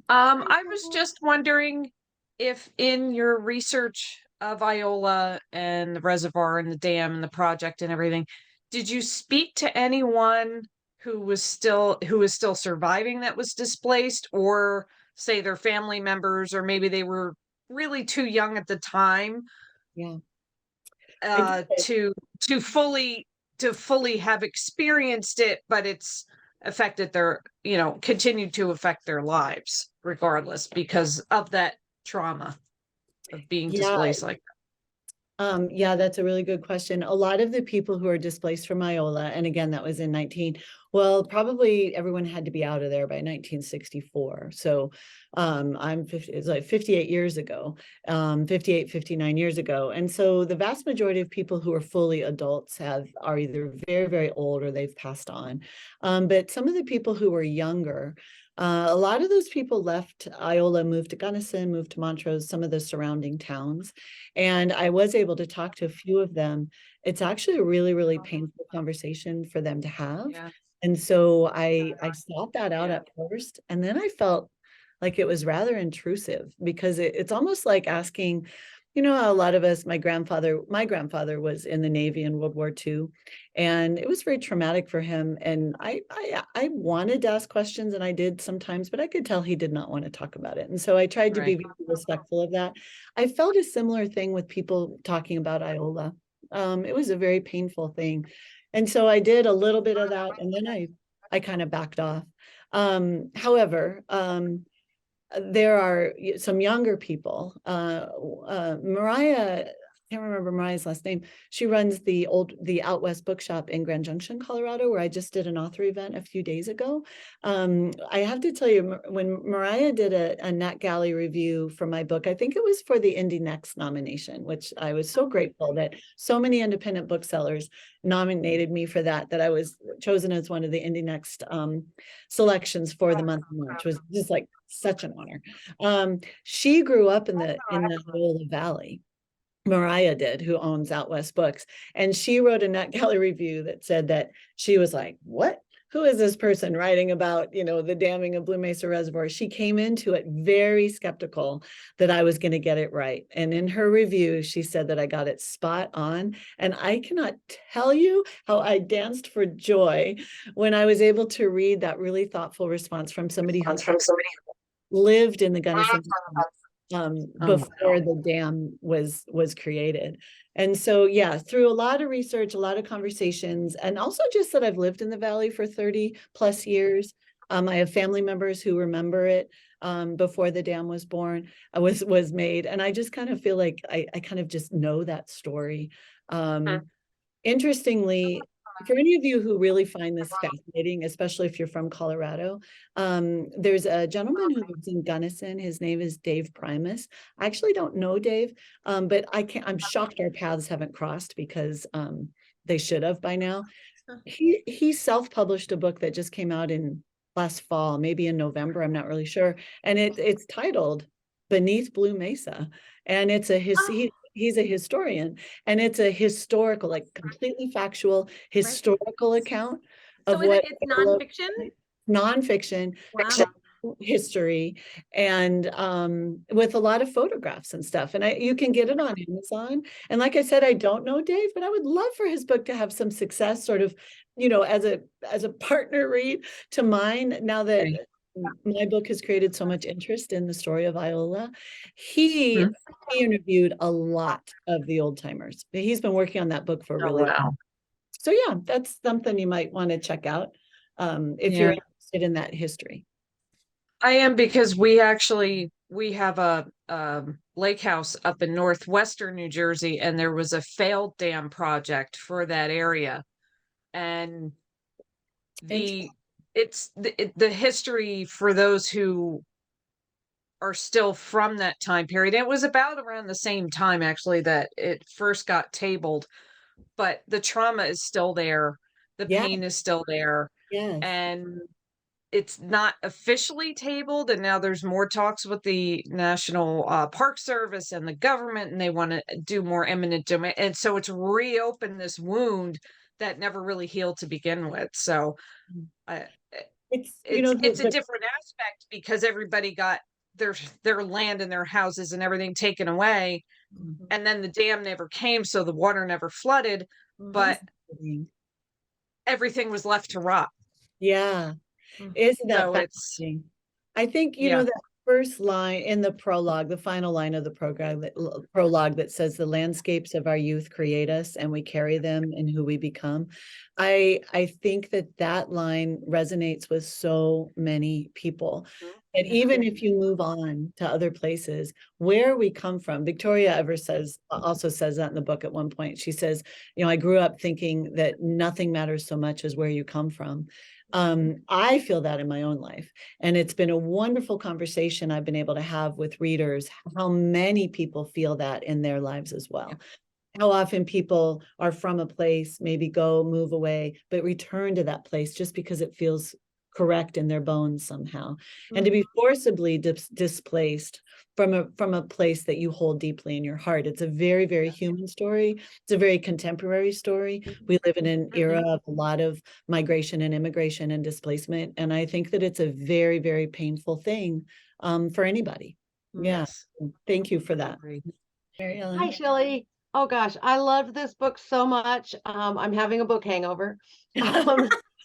I was just wondering if in your research of Iola and the reservoir and the dam and the project and everything, did you speak to anyone who was still surviving that was displaced, or say their family members, or maybe they were really too young at the time? Yeah. To fully have experienced it, but it's affected their, continued to affect their lives regardless because of that trauma of being displaced like that. Yeah, that's a really good question. A lot of the people who are displaced from Iola, and again, that was in probably everyone had to be out of there by 1964. So it's like 58 years ago, 58, 59 years ago. And so the vast majority of people who are fully adults are either very, very old or they've passed on. But some of the people who were younger, a lot of those people left Iola, moved to Gunnison, moved to Montrose, some of the surrounding towns. And I was able to talk to a few of them. It's actually a really, really painful conversation for them to have. Yeah. And so I sought that out at first, and then I felt like it was rather intrusive because it's almost like asking, you know, how a lot of us, my grandfather was in the Navy in World War II, and it was very traumatic for him. And I wanted to ask questions, and I did sometimes, but I could tell he did not want to talk about it. And so I tried to be very respectful of that. I felt a similar thing with people talking about Iola. It was a very painful thing. And so I did a little bit of that, and then I kind of backed off. However, there are some younger people. Mariah, I can't remember Mariah's last name. She runs the Out West Bookshop in Grand Junction, Colorado, where I just did an author event a few days ago. I have to tell you, when Mariah did a Nat Galley review for my book, I think it was for the Indie Next nomination, which I was so grateful that so many independent booksellers nominated me for that I was chosen as one of the Indie Next selections for the month of March. Was just like such an honor. She grew up in the Iola Valley. Mariah did, who owns Out West Books. And she wrote a Nat Galley review that said that she was like, what? Who is this person writing about, you know, the damming of Blue Mesa Reservoir? She came into it very skeptical that I was going to get it right. And in her review, she said that I got it spot on. And I cannot tell you how I danced for joy when I was able to read that really thoughtful response from somebody who lived in the Gunnison before the dam was created. And so, yeah, through a lot of research, a lot of conversations, and also just that I've lived in the Valley for 30 plus years. I have family members who remember it before the dam was made. And I just kind of feel like I kind of just know that story. Interestingly, for any of you who really find this fascinating, especially if you're from Colorado, there's a gentleman who lives in Gunnison. His name is Dave Primus. I actually don't know Dave, but I'm shocked our paths haven't crossed because they should have by now. He self-published a book that just came out in last fall, maybe in November, I'm not really sure. And it's titled Beneath Blue Mesa. And it's he's a historian, and it's a historical, like completely factual historical account of So what it's nonfiction? Nonfiction, Wow. history, and with a lot of photographs and stuff. And you can get it on Amazon. And like I said, I don't know Dave, but I would love for his book to have some success, sort of, you know, as a partner read to mine, now that my book has created so much interest in the story of Iola. He interviewed a lot of the old timers. He's been working on that book for really long. So yeah, that's something you might want to check out if you're interested in that history. I am, because we have a lake house up in northwestern New Jersey, and there was a failed dam project for that area. And the history, for those who are still from that time period, it was about around the same time actually that it first got tabled, but the trauma is still there, the pain is still there. And it's not officially tabled, and now there's more talks with the National Park Service and the government, and they want to do more eminent domain, and so it's reopened this wound that never really healed to begin with. So it's a different aspect, because everybody got their land and their houses and everything taken away, and then the dam never came, so the water never flooded, but everything was left to rot. Isn't that fascinating? I think, you know, that first line in the prologue, the final line of the prologue that says, the landscapes of our youth create us and we carry them in who we become. I think that line resonates with so many people. And even if you move on to other places, where we come from, Victoria also says that in the book at one point. She says, you know, I grew up thinking that nothing matters so much as where you come from. I feel that in my own life. And it's been a wonderful conversation I've been able to have with readers, how many people feel that in their lives as well. How often people are from a place, maybe move away, but return to that place just because it feels correct in their bones somehow, and to be forcibly displaced from a place that you hold deeply in your heart. It's a very, very human story. It's a very contemporary story. We live in an era of a lot of migration and immigration and displacement, and I think that it's a very, very painful thing for anybody. Yeah. Yes. Thank you for that. Agreed. Mary Ellen. Hi, Shelley. Oh gosh, I loved this book so much. I'm having a book hangover.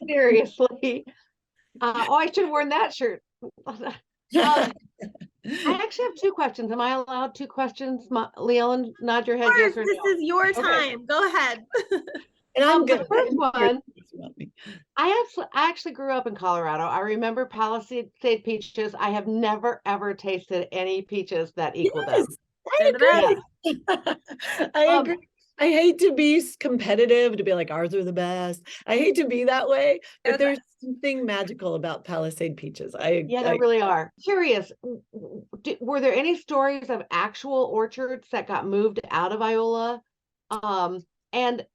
Seriously. Oh, I should have worn that shirt. I actually have two questions. Am I allowed two questions? Leighellen, nod your Of head, yes course, or this no. is your Okay. time. Go ahead. And I'm The good. first one, I actually grew up in Colorado. I remember Palisade peaches. I have never ever tasted any peaches that equal them. They're the best. Yeah. I agree. I hate to be competitive, to be like, ours are the best. I hate to be that way, but there's something magical about Palisade peaches. Yeah, there really are. Curious, were there any stories of actual orchards that got moved out of Iola? And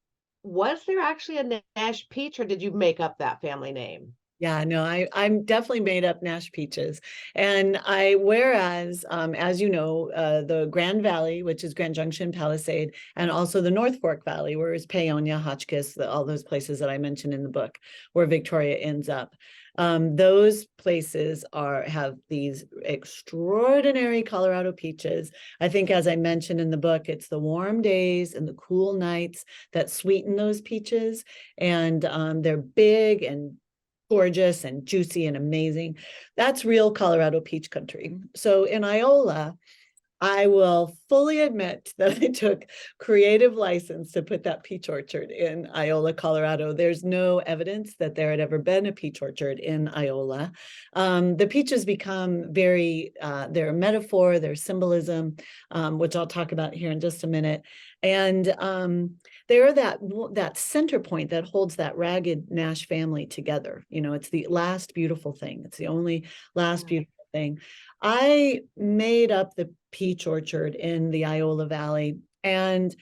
was there actually a Nash peach, or did you make up that family name? Yeah, no, I'm definitely made up Nash peaches. And whereas, as you know, the Grand Valley, which is Grand Junction, Palisade, and also the North Fork Valley, where it's Paonia, Hotchkiss, all those places that I mentioned in the book, where Victoria ends up. Those places have these extraordinary Colorado peaches. I think, as I mentioned in the book, it's the warm days and the cool nights that sweeten those peaches. And they're big and gorgeous and juicy and amazing. That's real Colorado peach country. So in Iola, I will fully admit that I took creative license to put that peach orchard in Iola, Colorado. There's no evidence that there had ever been a peach orchard in Iola. The peaches become they're a metaphor, they're symbolism, which I'll talk about here in just a minute. And they're that center point that holds that ragged Nash family together. You know, it's the last beautiful thing. It's the only last beautiful thing. I made up the peach orchard in the Iola Valley and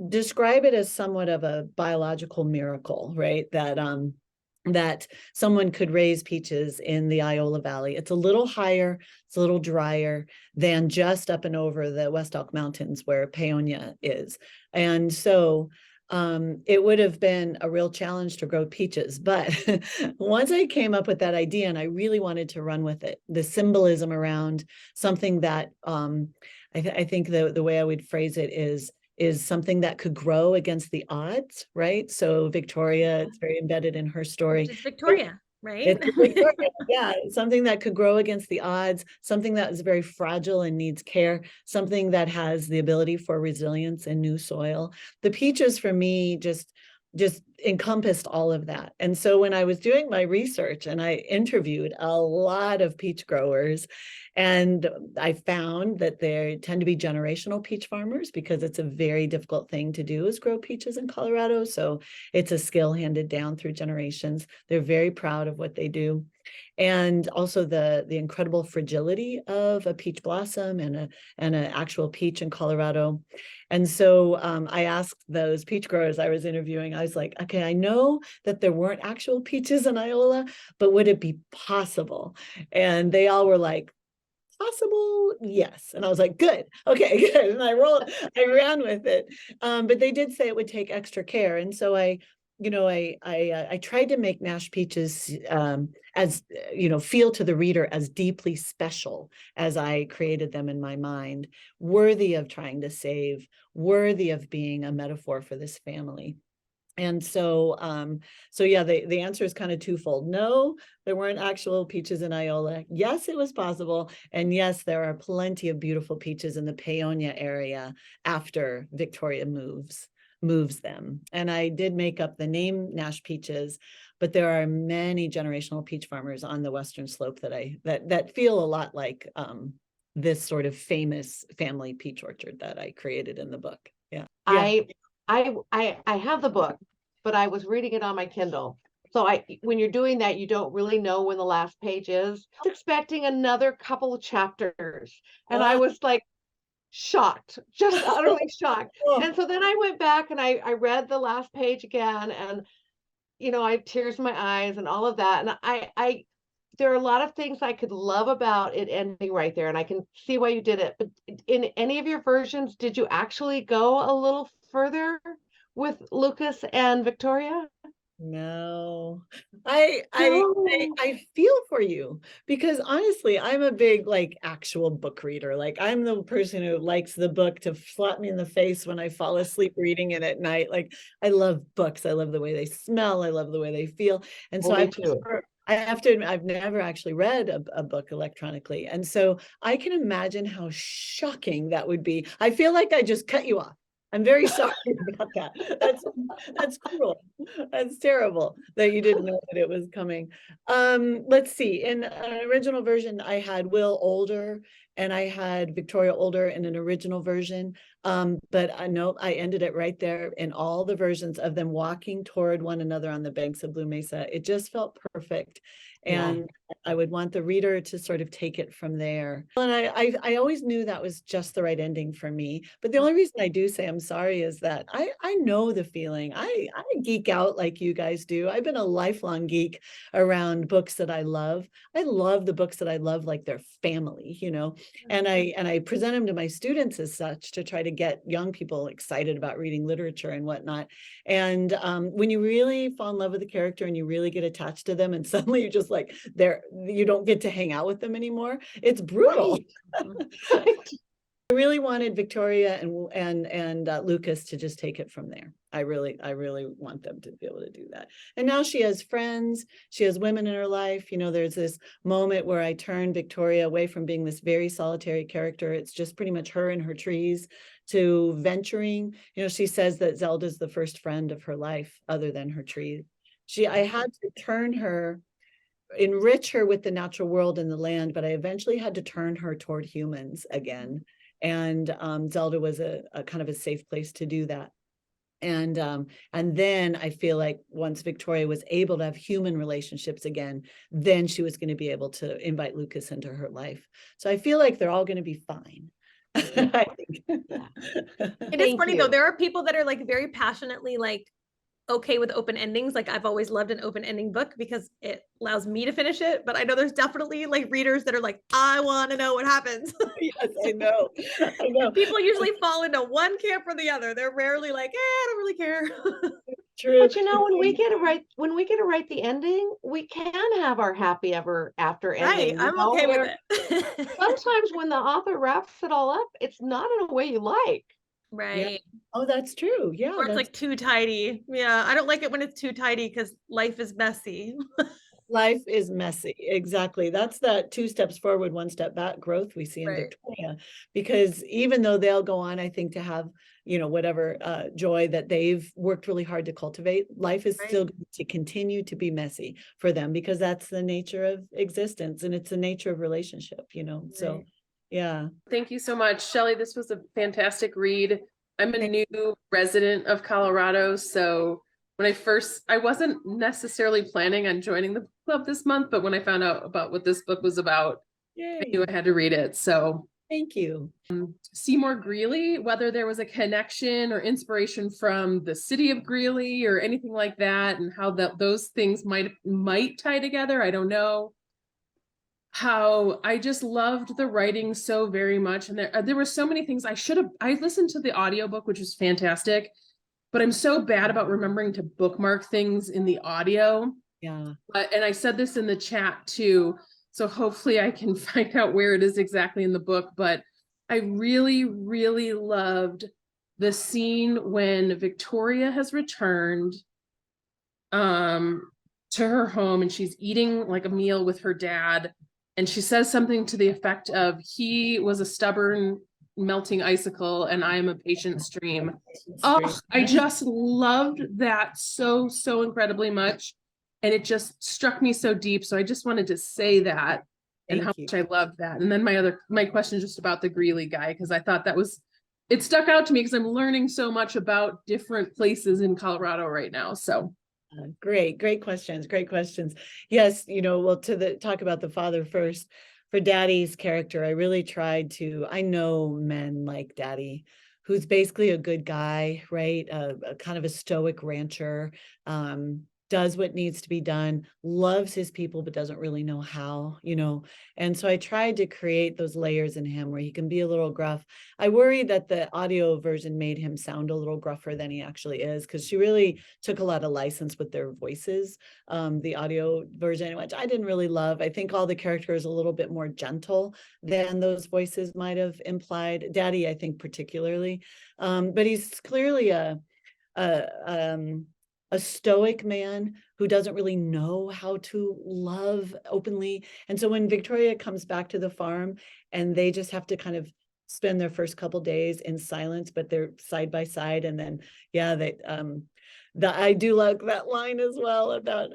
describe it as somewhat of a biological miracle, right? That someone could raise peaches in the Iola Valley. It's a little higher, it's a little drier than just up and over the West Elk Mountains where Paonia is. And so it would have been a real challenge to grow peaches. But once I came up with that idea and I really wanted to run with it, the symbolism around something that I think the way I would phrase it is something that could grow against the odds, right? So Victoria, it's very embedded in her story. It's Victoria, right? It's Victoria, yeah, something that could grow against the odds, something that is very fragile and needs care, something that has the ability for resilience in new soil. The peaches for me just encompassed all of that. And so when I was doing my research and I interviewed a lot of peach growers, and I found that there tend to be generational peach farmers because it's a very difficult thing to do is grow peaches in Colorado. So it's a skill handed down through generations. They're very proud of what they do. And also the incredible fragility of a peach blossom and an actual peach in Colorado. And so I asked those peach growers I was interviewing, I was like, okay, I know that there weren't actual peaches in Iola, but would it be possible? And they all were like, possible, yes. And I was like, good, okay, good. And I ran with it. But they did say it would take extra care. And so I tried to make Nash peaches as, feel to the reader as deeply special as I created them in my mind, worthy of trying to save, worthy of being a metaphor for this family. And so yeah, the answer is kind of twofold. No, there weren't actual peaches in Iola. Yes, it was possible. And yes, there are plenty of beautiful peaches in the Paonia area after Victoria moves them. And I did make up the name Nash peaches, but there are many generational peach farmers on the Western Slope that feel a lot like this sort of famous family peach orchard that I created in the book. Yeah. I have the book, but I was reading it on my Kindle. So when you're doing that, you don't really know when the last page is. I was expecting another couple of chapters, and I was like shocked, just utterly shocked. And so then I went back and I read the last page again, and I had tears in my eyes and all of that. And there are a lot of things I could love about it ending right there, and I can see why you did it. But in any of your versions, did you actually go a little further with Lucas and Victoria? No, No. I feel for you because honestly, I'm a big like actual book reader. Like I'm the person who likes the book to slap me in the face when I fall asleep reading it at night. Like I love books. I love the way they smell. I love the way they feel. And so Well, me too. I have to admit, I've never actually read a book electronically. And so I can imagine how shocking that would be. I feel like I just cut you off. I'm very sorry about that. That's cruel. That's terrible that you didn't know that it was coming. Let's see. In an original version, I had Will older and I had Victoria older in an original version. But I know I ended it right there in all the versions of them walking toward one another on the banks of Blue Mesa. It just felt perfect. Yeah. And I would want the reader to sort of take it from there. And I always knew that was just the right ending for me. But the only reason I do say I'm sorry is that I know the feeling. I geek out like you guys do. I've been a lifelong geek around books that I love. I love the books that I love like they're family, you know. And I present them to my students as such to try to get young people excited about reading literature and whatnot. And when you really fall in love with the character and you really get attached to them and suddenly you just like you don't get to hang out with them anymore, it's brutal. Right. I really wanted Victoria and Lucas to just take it from there. I really want them to be able to do that. And now she has friends, she has women in her life. You know, there's this moment where I turn Victoria away from being this very solitary character. It's just pretty much her and her trees to venturing. You know, she says that Zelda's the first friend of her life other than her trees. I had to turn her, enrich her with the natural world and the land, but I eventually had to turn her toward humans again. And Zelda was a kind of a safe place to do that. And then I feel like once Victoria was able to have human relationships again, then she was going to be able to invite Lucas into her life. So I feel like they're all going to be fine. I think. It is funny though, there are people that are like very passionately like okay with open endings. Like I've always loved an open ending book because it allows me to finish it. But I know there's definitely like readers that are like, I want to know what happens. Yes, I know. I know. People usually fall into one camp or the other. They're rarely like, I don't really care. True. But you know, when we get to write the ending, we can have our happy ever after ending. Right, I'm okay with it. Sometimes when the author wraps it all up, it's not in a way you like. Right. Yeah. Oh, that's true. Yeah. Or it's like too tidy. Yeah, I don't like it when it's too tidy because life is messy. Life is messy. Exactly. That's that 2 steps forward, 1 step back growth we see in Right. Victoria, because even though they'll go on, I think, to have, you know, whatever joy that they've worked really hard to cultivate, life is still going to continue to be messy for them because that's the nature of existence and it's the nature of relationship, you know. So yeah. Thank you so much, Shelley. This was a fantastic read. I'm a new resident of Colorado, so when I wasn't necessarily planning on joining the club this month, but when I found out about what this book was about, I knew I had to read it. So thank you. Seymour Greeley, whether there was a connection or inspiration from the city of Greeley or anything like that, and how those things might tie together, I don't know. How I just loved the writing so very much, and there were so many things I listened to the audiobook, which was fantastic, but I'm so bad about remembering to bookmark things in the audio. Yeah. And I said this in the chat too, so hopefully I can find out where it is exactly in the book, but I really, really loved the scene when Victoria has returned to her home and she's eating like a meal with her dad. And she says something to the effect of, he was a stubborn melting icicle and I am a patient stream. Oh, I just loved that so incredibly much. And it just struck me so deep. So I just wanted to say that and how much I loved that. And then my question is just about the Greeley guy, because I thought it stuck out to me because I'm learning so much about different places in Colorado right now. So great questions. Yes, you know, well, talk about the father first. For Daddy's character, I really tried to, I know men like Daddy, who's basically a good guy, right? A kind of a stoic rancher, does what needs to be done, loves his people, but doesn't really know how, And so I tried to create those layers in him where he can be a little gruff. I worry that the audio version made him sound a little gruffer than he actually is, because she really took a lot of license with their voices, the audio version, which I didn't really love. I think all the characters are a little bit more gentle than those voices might have implied. Daddy, I think particularly, but he's clearly a stoic man who doesn't really know how to love openly. And so when Victoria comes back to the farm and they just have to kind of spend their first couple days in silence, but they're side by side, and then I do like that line as well about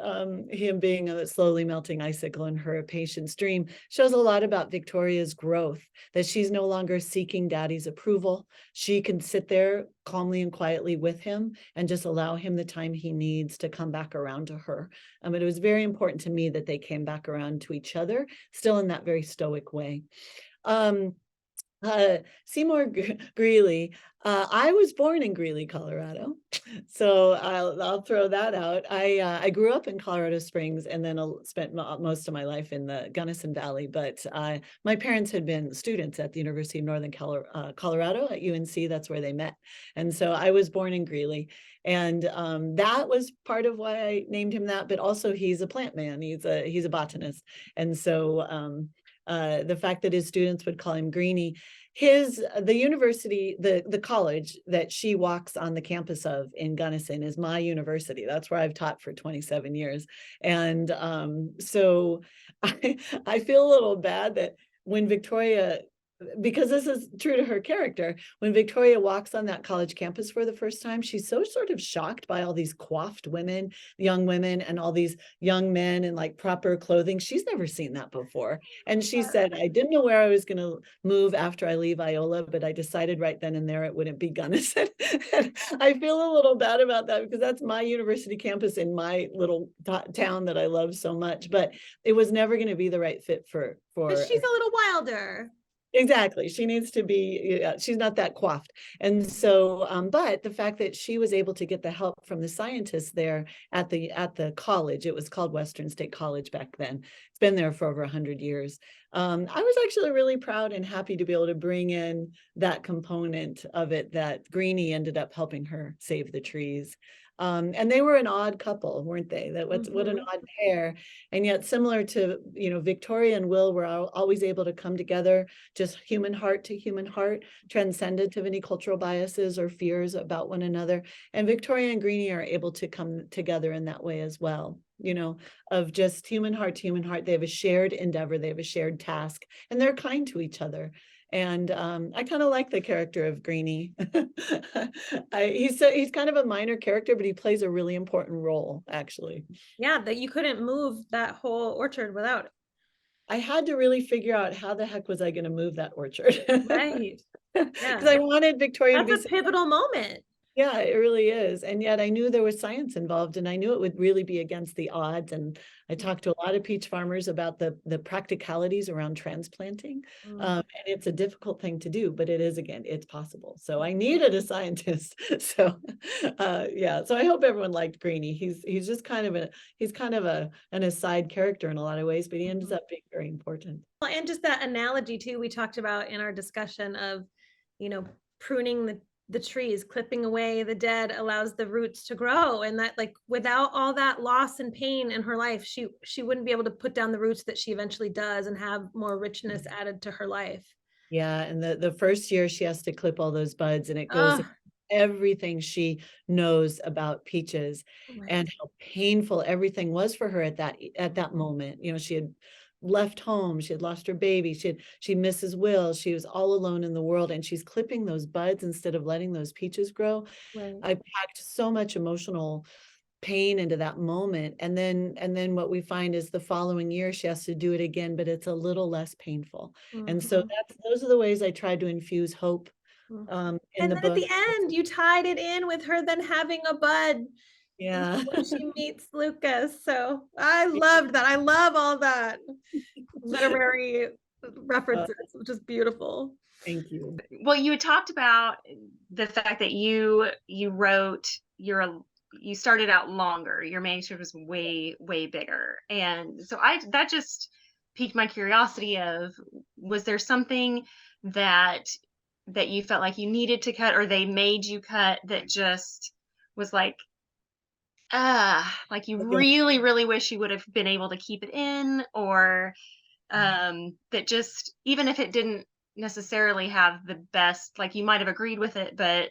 him being a slowly melting icicle and her a patient stream. Shows a lot about Victoria's growth, that she's no longer seeking Daddy's approval. She can sit there calmly and quietly with him and just allow him the time he needs to come back around to her. It was very important to me that they came back around to each other, still in that very stoic way. Seymour Greeley. I was born in Greeley, Colorado, so I'll throw that out. I grew up in Colorado Springs and then spent most of my life in the Gunnison Valley. But my parents had been students at the University of Northern Colorado at UNC. That's where they met, and so I was born in Greeley, and that was part of why I named him that. But also, he's a plant man. He's a botanist, and so. The fact that his students would call him Greenie, the university, the college that she walks on the campus of in Gunnison is my university. That's where I've taught for 27 years. And so I feel a little bad that when Victoria, because this is true to her character, when Victoria walks on that college campus for the first time, she's so sort of shocked by all these coiffed women, young women, and all these young men in like proper clothing. She's never seen that before. And she said, I didn't know where I was going to move after I leave Iola, but I decided right then and there it wouldn't be Gunnison. I feel a little bad about that because that's my university campus in my little town that I love so much, but it was never going to be the right fit for. But she's a little wilder. Exactly. She needs to be, she's not that coiffed. And so, but the fact that she was able to get the help from the scientists there at the college, it was called Western State College back then. It's been there for over 100 years. I was actually really proud and happy to be able to bring in that component of it, that Greenie ended up helping her save the trees. And they were an odd couple, weren't they? What an odd pair. And yet similar to, Victoria and Will were always able to come together, just human heart to human heart, transcendent of any cultural biases or fears about one another. And Victoria and Greenie are able to come together in that way as well, of just human heart to human heart. They have a shared endeavor, they have a shared task, and they're kind to each other. And I kind of like the character of Greenie. He's kind of a minor character, but he plays a really important role, actually. Yeah, that you couldn't move that whole orchard without it. I had to really figure out how the heck was I going to move that orchard. Right. Because I wanted Victoria to be. That's a pivotal moment. Yeah, it really is. And yet I knew there was science involved, and I knew it would really be against the odds. And I talked to a lot of peach farmers about the practicalities around transplanting. And it's a difficult thing to do, but it is, again, it's possible. So I needed a scientist. So yeah, so I hope everyone liked Greenie. He's just kind of an aside character in a lot of ways, but he ends up being very important. Well, and just that analogy too, we talked about in our discussion of, pruning the trees, clipping away the dead allows the roots to grow, and that, like, without all that loss and pain in her life, she wouldn't be able to put down the roots that she eventually does and have more richness added to her life. Yeah, and the first year she has to clip all those buds, and it goes everything she knows about peaches, and how painful everything was for her at that moment. She had left home, she had lost her baby, she misses Will, she was all alone in the world, and she's clipping those buds instead of letting those peaches grow. I packed so much emotional pain into that moment, and then what we find is the following year she has to do it again, but it's a little less painful. And so those are the ways I tried to infuse hope in and the then book. at the end you tied it in with her then having a bud when she meets Lucas. So I loved that. I love all that literary references, which is beautiful. Thank you. Well, you talked about the fact that you wrote you started out longer. Your manuscript was way, way bigger. And so that just piqued my curiosity of, was there something that you felt like you needed to cut, or they made you cut, that just was like you really, really wish you would have been able to keep it in, or that just, even if it didn't necessarily have the best, like you might have agreed with it, but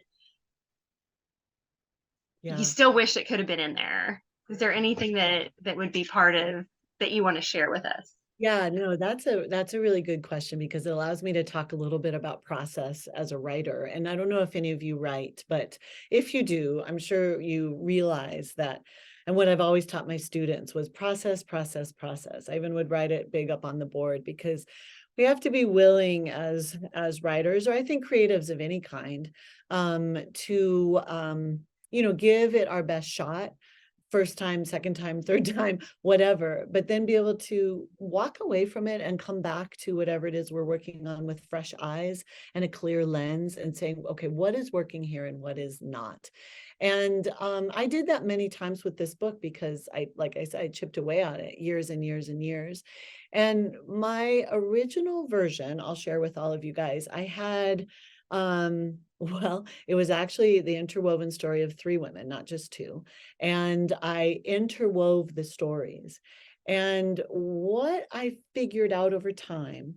you still wish it could have been in there. Is there anything that would be part of that you want to share with us? Yeah, no, that's a really good question, because it allows me to talk a little bit about process as a writer. And I don't know if any of you write, but if you do, I'm sure you realize that. And what I've always taught my students was process, process, process. I even would write it big up on the board, because we have to be willing as writers, or I think creatives of any kind, to give it our best shot. First time, second time, third time, whatever, but then be able to walk away from it and come back to whatever it is we're working on with fresh eyes and a clear lens, and saying, okay, what is working here and what is not? And I did that many times with this book, because like I said, I chipped away on it years and years and years. And my original version, I'll share with all of you guys, I had well, it was actually the interwoven story of 3 women, not just 2. And I interwove the stories. And what I figured out over time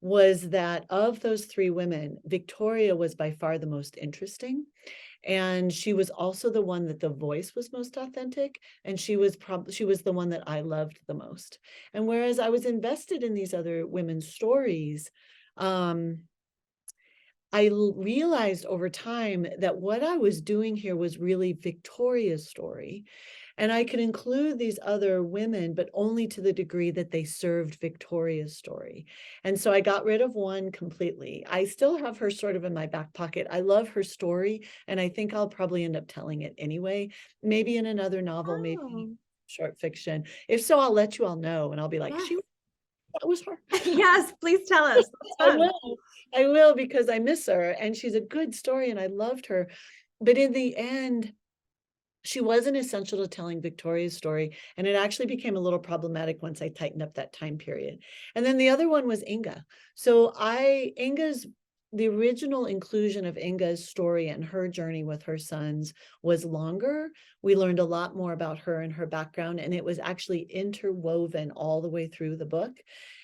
was that of those 3 women, Victoria was by far the most interesting. And she was also the one that the voice was most authentic. And she was the one that I loved the most. And whereas I was invested in these other women's stories, I realized over time that what I was doing here was really Victoria's story. And I could include these other women, but only to the degree that they served Victoria's story. And so I got rid of one completely. I still have her sort of in my back pocket. I love her story, and I think I'll probably end up telling it anyway, maybe in another novel, maybe short fiction. If so, I'll let you all know, and I'll be like, that was her. Yes, please tell us. I will, because I miss her, and she's a good story, and I loved her. But in the end, she wasn't essential to telling Victoria's story, and it actually became a little problematic once I tightened up that time period. And then the other one was Inga. So the original inclusion of Inga's story and her journey with her sons was longer. We learned a lot more about her and her background, and it was actually interwoven all the way through the book.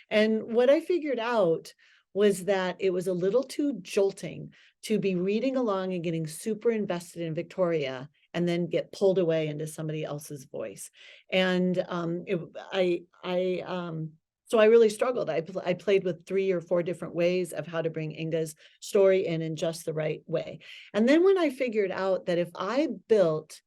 And what I figured out was that it was a little too jolting to be reading along and getting super invested in Victoria and then get pulled away into somebody else's voice. And so I really struggled. I played with 3 or 4 different ways of how to bring Inga's story in just the right way. And then when I figured out that if I built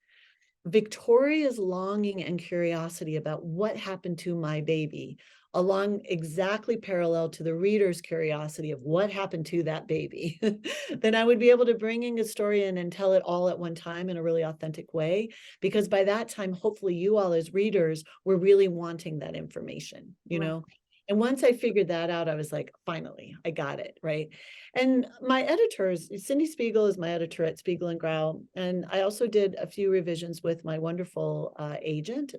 Victoria's longing and curiosity about what happened to my baby along exactly parallel to the reader's curiosity of what happened to that baby, then I would be able to bring Inga's story in and tell it all at one time in a really authentic way. Because by that time, hopefully you all as readers were really wanting that information, you know? And once I figured that out, I was like, finally, I got it, right? And my editors, Cindy Spiegel is my editor at Spiegel and Grau. And I also did a few revisions with my wonderful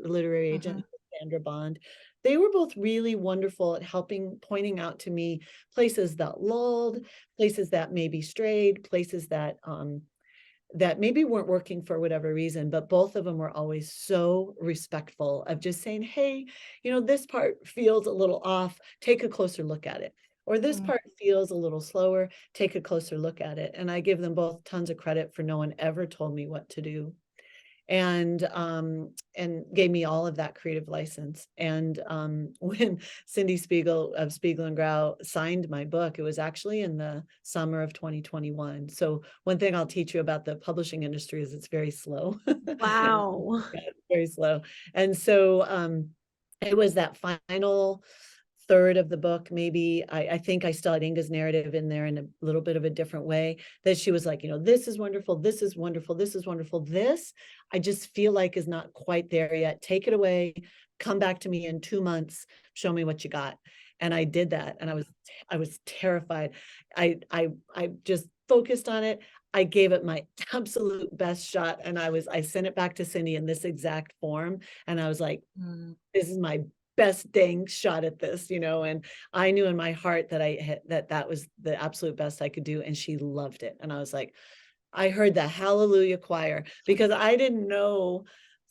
literary agent, Sandra Bond. They were both really wonderful at pointing out to me places that lulled, places that maybe strayed, places that maybe weren't working for whatever reason, but both of them were always so respectful of just saying, hey, this part feels a little off, take a closer look at it. Or this part feels a little slower, take a closer look at it. And I give them both tons of credit for no one ever told me what to do. And gave me all of that creative license. And when Cindy Spiegel of Spiegel and Grau signed my book, it was actually in the summer of 2021. So one thing I'll teach you about the publishing industry is it's very slow. Wow. Yeah, it's very slow. And so it was that final third of the book, maybe. I think I still had Inga's narrative in there in a little bit of a different way, that she was like, this is wonderful, this is wonderful, this is wonderful. This, I just feel like is not quite there yet. Take it away, come back to me in 2 months, show me what you got. And I did that. And I was terrified. I just focused on it. I gave it my absolute best shot, and I sent it back to Cindy in this exact form, and I was like, this is my best dang shot at this, and I knew in my heart that that was the absolute best I could do, and she loved it. And I was like, I heard the hallelujah choir, because I didn't know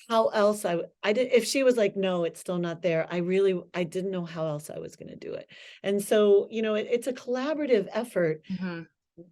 how else I did. If she was like, no, it's still not there, I didn't know how else I was going to do it. And so, it's a collaborative effort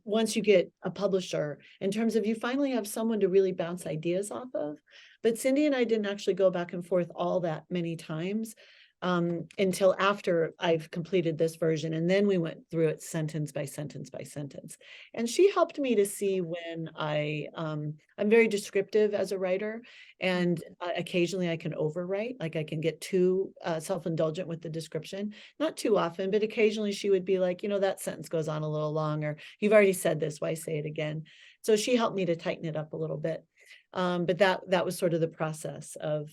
once you get a publisher, in terms of you finally have someone to really bounce ideas off of. But Cindy and I didn't actually go back and forth all that many times until after I've completed this version. And then we went through it sentence by sentence by sentence. And she helped me to see when I'm very descriptive as a writer, and occasionally I can overwrite, like I can get too self-indulgent with the description. Not too often, but occasionally she would be like, that sentence goes on a little long, or you've already said this, why say it again? So she helped me to tighten it up a little bit. But that was sort of the process of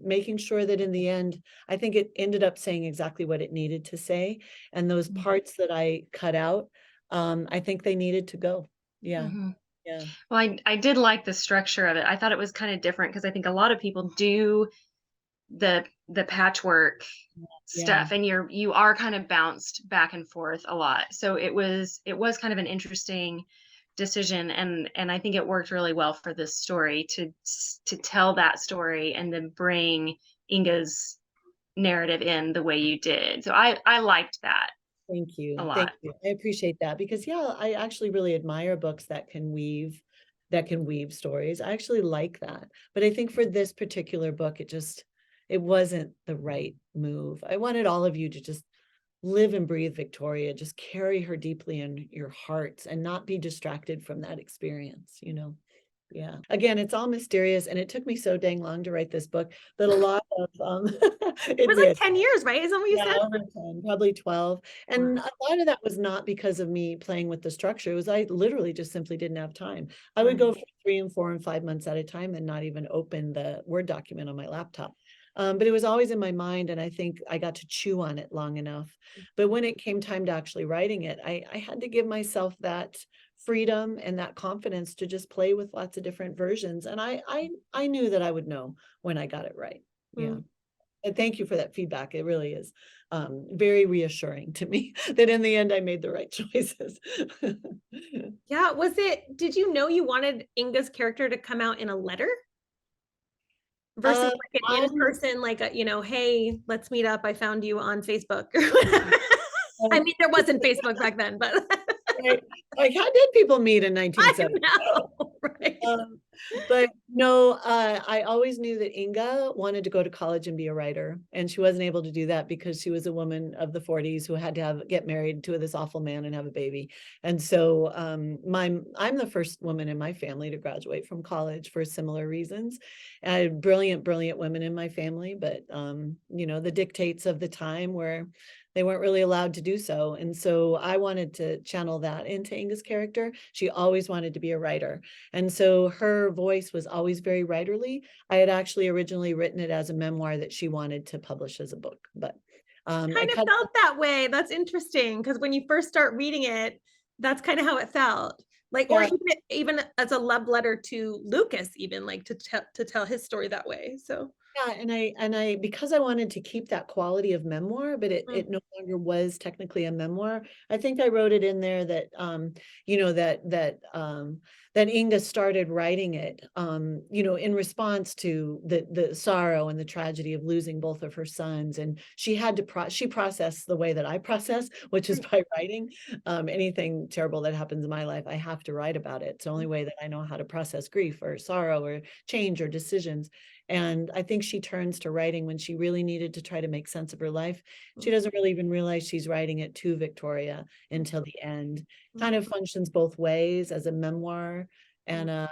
making sure that in the end, I think it ended up saying exactly what it needed to say. And those parts that I cut out, I think they needed to go. Yeah. Yeah. Well, I did like the structure of it. I thought it was kind of different, because I think a lot of people do the patchwork stuff, and you are kind of bounced back and forth a lot. So it was kind of an interesting decision, and I think it worked really well for this story to tell that story and then bring Inga's narrative in the way you did. So I liked that. Thank you. A lot. Thank you. I appreciate that, because I actually really admire books that can weave stories. I actually like that. But I think for this particular book, it wasn't the right move. I wanted all of you to just live and breathe Victoria, just carry her deeply in your hearts and not be distracted from that experience, Yeah. Again, it's all mysterious, and it took me so dang long to write this book that a lot of It was like 10 years, right? Isn't what you said? Over 10, probably 12. And a lot of that was not because of me playing with the structure. It was I literally just simply didn't have time. I would go for 3 and 4 and 5 months at a time and not even open the Word document on my laptop. But it was always in my mind, and I think I got to chew on it long enough. But when it came time to actually writing it, I had to give myself that freedom and that confidence to just play with lots of different versions. And I knew that I would know when I got it right. Yeah. And thank you for that feedback. It really is very reassuring to me that in the end I made the right choices. Yeah. Did you know you wanted Inga's character to come out in a letter versus like an in-person, like hey, let's meet up, I found you on Facebook or whatever? I mean, there wasn't Facebook back then, but like how did people meet in 1970? I know, right? But no, I always knew that Inga wanted to go to college and be a writer, and she wasn't able to do that because she was a woman of the 40s who had to get married to this awful man and have a baby. And so I'm the first woman in my family to graduate from college for similar reasons. I had brilliant women in my family, but the dictates of the time where they weren't really allowed to do so. And so I wanted to channel that into Inga's character. She always wanted to be a writer. And so her voice was always very writerly. I had actually originally written it as a memoir that she wanted to publish as a book, but kind of felt that way. That's interesting, because when you first start reading it, that's kind of how it felt. Like, or even as a love letter to Lucas, even like to tell his story that way. So yeah, and I because I wanted to keep that quality of memoir, but it no longer was technically a memoir. I think I wrote it in there that that Inga started writing it in response to the sorrow and the tragedy of losing both of her sons, and she had to she processed the way that I process, which is by writing. Anything terrible that happens in my life, I have to write about it. It's the only way that I know how to process grief or sorrow or change or decisions. And I think she turns to writing when she really needed to try to make sense of her life. She doesn't really even realize she's writing it to Victoria until the end. Kind of functions both ways, as a memoir and a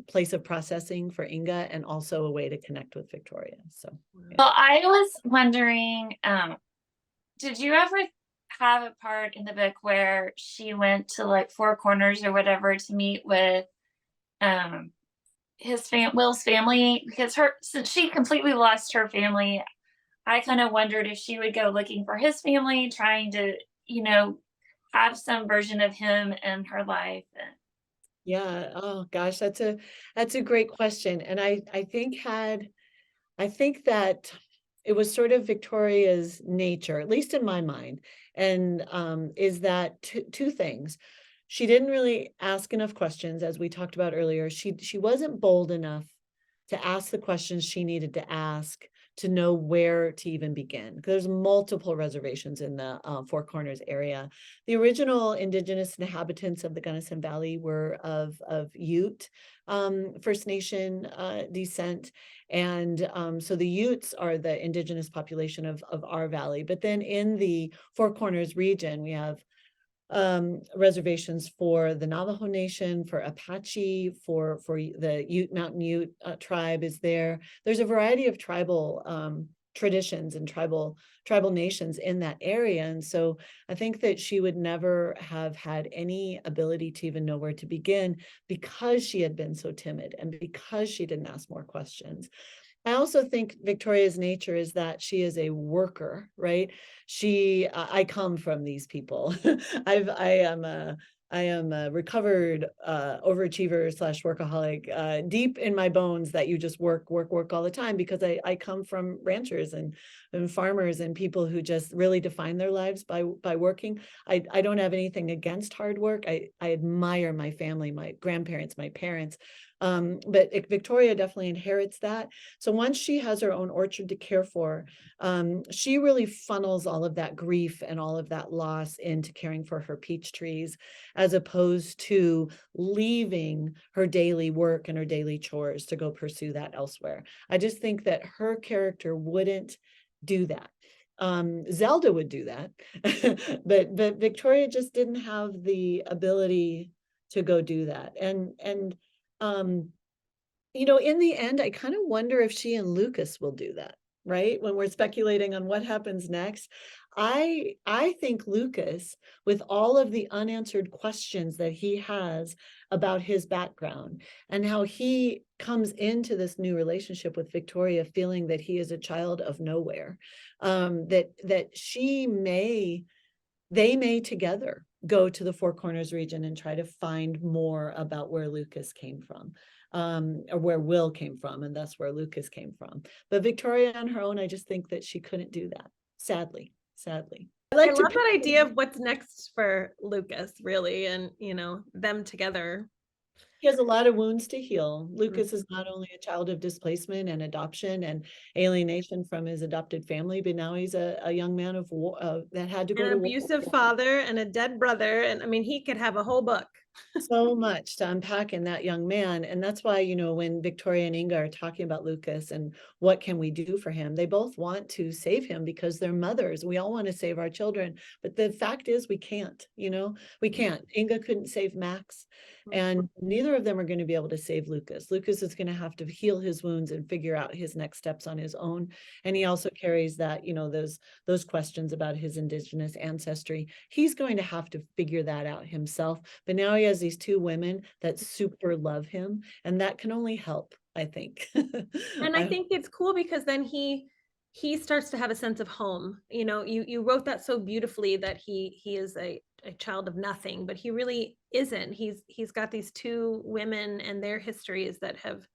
place of processing for Inga, and also a way to connect with Victoria. So, yeah. Well, I was wondering, did you ever have a part in the book where she went to like Four Corners or whatever to meet with Will's family? Because since she completely lost her family, I kind of wondered if she would go looking for his family, trying to have some version of him in her life. Yeah. Oh gosh, that's a great question. And I think that it was sort of Victoria's nature, at least in my mind, and is that two things. She didn't really ask enough questions, as we talked about earlier. She wasn't bold enough to ask the questions she needed to ask to know where to even begin. There's multiple reservations in the Four Corners area. The original indigenous inhabitants of the Gunnison Valley were of Ute First Nation descent. And so the Utes are the indigenous population of our valley. But then in the Four Corners region, we have reservations for the Navajo Nation, for Apache, for the Ute Mountain Ute tribe is there. There's a variety of tribal traditions and tribal nations in that area. And so I think that she would never have had any ability to even know where to begin because she had been so timid and because she didn't ask more questions. I also think Victoria's nature is that she is a worker, right? I come from these people. I am a recovered overachiever / workaholic, deep in my bones that you just work all the time, because I come from ranchers and farmers and people who just really define their lives by working. I don't have anything against hard work. I admire my family, my grandparents, my parents. But Victoria definitely inherits that. So once she has her own orchard to care for, she really funnels all of that grief and all of that loss into caring for her peach trees, as opposed to leaving her daily work and her daily chores to go pursue that elsewhere. I just think that her character wouldn't do that. Zelda would do that, but Victoria just didn't have the ability to go do that. And in the end, I kind of wonder if she and Lucas will do that, right? When we're speculating on what happens next, I think Lucas, with all of the unanswered questions that he has about his background and how he comes into this new relationship with Victoria, feeling that he is a child of nowhere, that they may together go to the Four Corners region and try to find more about where Lucas came from, or where Will came from, and that's where Lucas came from. But Victoria on her own, I just think that she couldn't do that, sadly. I love that idea of what's next for Lucas, really, and them together. He has a lot of wounds to heal. Lucas is not only a child of displacement and adoption and alienation from his adopted family, but now he's a young man of war that had to go to An abusive father and a dead brother. And I mean, he could have a whole book. So much to unpack in that young man. And that's why, when Victoria and Inga are talking about Lucas and what can we do for him, they both want to save him because they're mothers. We all want to save our children. But the fact is we can't, we can't. Inga couldn't save Max. And neither of them are going to be able to save Lucas. Lucas is going to have to heal his wounds and figure out his next steps on his own. And he also carries that, those questions about his indigenous ancestry. He's going to have to figure that out himself. But now he has these two women that super love him, and that can only help, I think. And I think it's cool because then he starts to have a sense of home. You wrote that so beautifully, that he is a child of nothing, but he really isn't. He's got these two women and their histories that have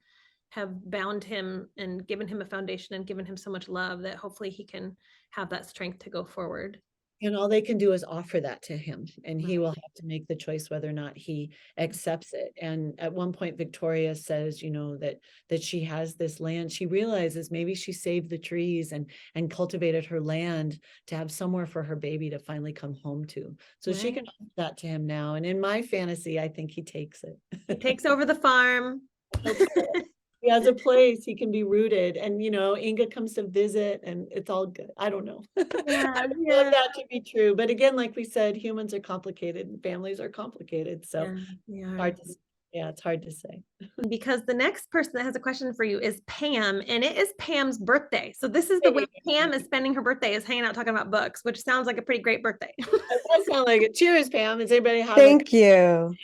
bound him and given him a foundation and given him so much love that hopefully he can have that strength to go forward. And all they can do is offer that to him, and he will have to make the choice whether or not he accepts it. And at one point, Victoria says, that she has this land. She realizes maybe she saved the trees and cultivated her land to have somewhere for her baby to finally come home to. So she can offer that to him now. And in my fantasy, I think he takes it. He takes over the farm. He has a place, he can be rooted, and Inga comes to visit, and it's all good. I don't know. I would love that to be true, but again, like we said, humans are complicated and families are complicated, so it's hard to say. Because the next person that has a question for you is Pam, and it is Pam's birthday. So this is the way Pam is spending her birthday, is hanging out talking about books, which sounds like a pretty great birthday. It does sound like it. Cheers, Pam. Is anybody having? Thank you.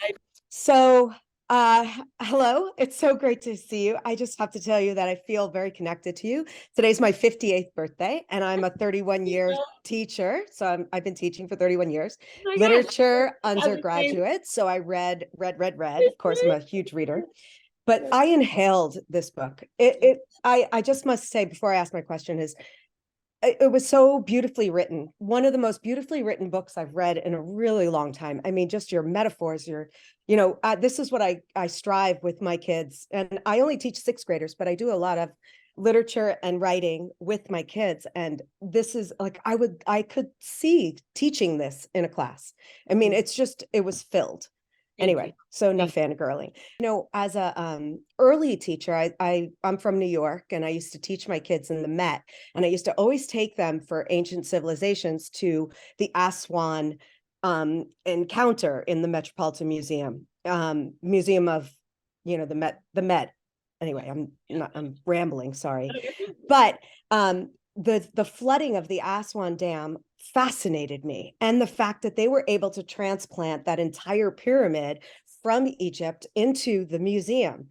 So Hello, it's so great to see you. I just have to tell you that I feel very connected to you. Today's my 58th birthday, and I'm a 31-year teacher. So I've been teaching for 31 years. my gosh. Literature I was saying- undergraduate. So I read. Of course, I'm a huge reader. But I inhaled this book. I just must say before I ask my question is, it was so beautifully written. One of the most beautifully written books I've read in a really long time. I mean, just your metaphors, this is what I strive with my kids. And I only teach sixth graders, but I do a lot of literature and writing with my kids. And this is like, I could see teaching this in a class. I mean, it was filled. Anyway, so enough fangirling. As a early teacher, I'm from New York, and I used to teach my kids in the Met, and I used to always take them for ancient civilizations to the Aswan encounter in the Metropolitan Museum, Museum of, the Met. Anyway, I'm rambling, sorry, but the flooding of the Aswan Dam fascinated me, and the fact that they were able to transplant that entire pyramid from Egypt into the museum,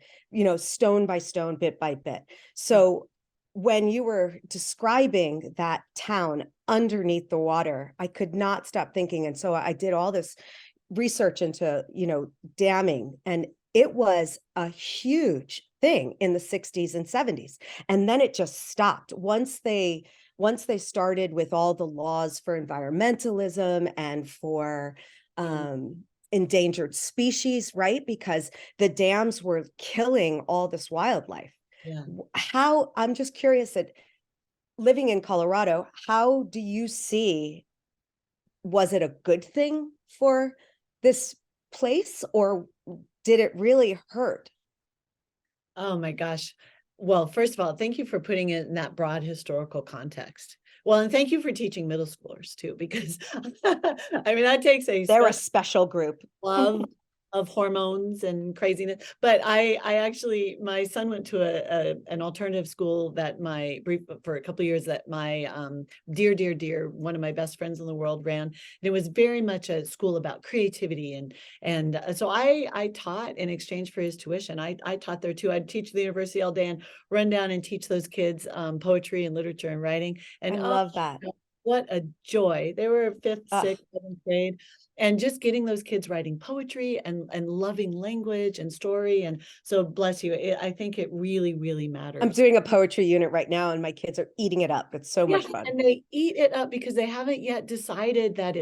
stone by stone, bit by bit. So when you were describing that town underneath the water, I could not stop thinking. And so I did all this research into, damming, and it was a huge thing in the 60s and 70s. And then it just stopped once they started with all the laws for environmentalism and for endangered species, right? Because the dams were killing all this wildlife. Yeah. I'm just curious, that living in Colorado, how do you see, was it a good thing for this place, or did it really hurt? Oh my gosh. Well, first of all, thank you for putting it in that broad historical context. Well, and thank you for teaching middle schoolers too, because I mean, that takes They're a special group. love of hormones and craziness. But I actually, my son went to an alternative school that for a couple of years, that my dear, one of my best friends in the world ran. And it was very much a school about creativity. And so I taught in exchange for his tuition. I taught there too. I'd teach at the university all day and run down and teach those kids poetry and literature and writing. And I love that. What a joy. They were fifth, sixth, seventh grade. And just getting those kids writing poetry and loving language and story. And so bless you. I think it really, really matters. I'm doing a poetry unit right now, and my kids are eating it up. It's so much fun. And they eat it up because they haven't yet decided that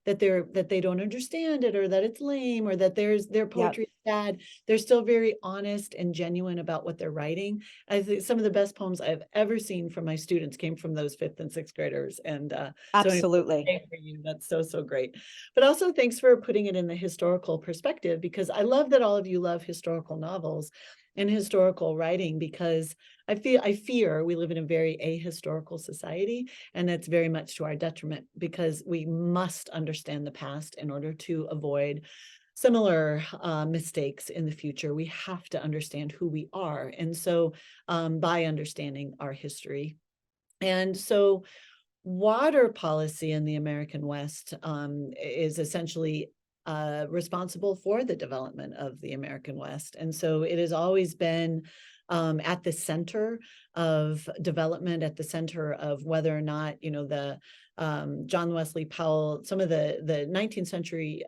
that they don't understand it, or that it's lame, or that their poetry is bad. They're still very honest and genuine about what they're writing. I think some of the best poems I've ever seen from my students came from those fifth and sixth graders. And absolutely, so for you, that's so great. But also thanks for putting it in the historical perspective, because I love that all of you love historical novels and historical writing, because I fear we live in a very ahistorical society, and that's very much to our detriment, because we must understand the past in order to avoid similar mistakes in the future. We have to understand who we are, and so by understanding our history. And so water policy in the American West is essentially responsible for the development of the American West. And so it has always been at the center of development, at the center of whether or not, the John Wesley Powell, some of the 19th century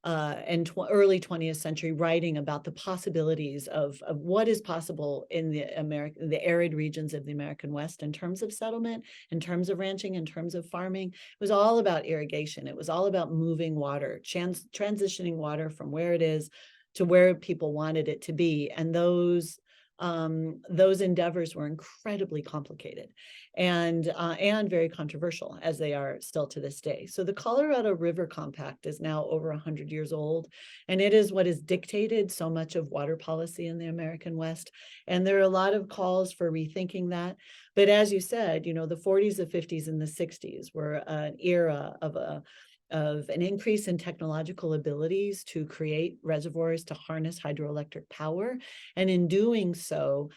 and early 20th century writing about the possibilities of what is possible in the arid regions of the American West in terms of settlement, in terms of ranching, in terms of farming. It was all about irrigation. It was all about moving water, transitioning water from where it is to where people wanted it to be. And those endeavors were incredibly complicated and very controversial, as they are still to this day. So the Colorado River Compact is now over 100 years old, and it is what has dictated so much of water policy in the American West. And there are a lot of calls for rethinking that. But as you said, the 40s, the 50s, and the 60s were an era of an increase in technological abilities to create reservoirs to harness hydroelectric power. And in doing so,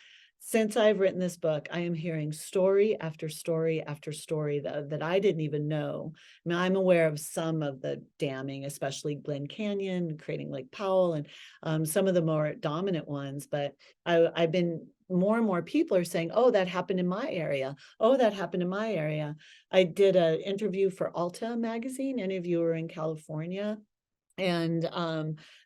since I've written this book, I am hearing story after story after story that I didn't even know. I mean, I'm aware of some of the damming, especially Glen Canyon, creating Lake Powell, and some of the more dominant ones. But I've been, more and more people are saying, oh, that happened in my area. Oh, that happened in my area. I did an interview for Alta magazine. Any of you are in California? And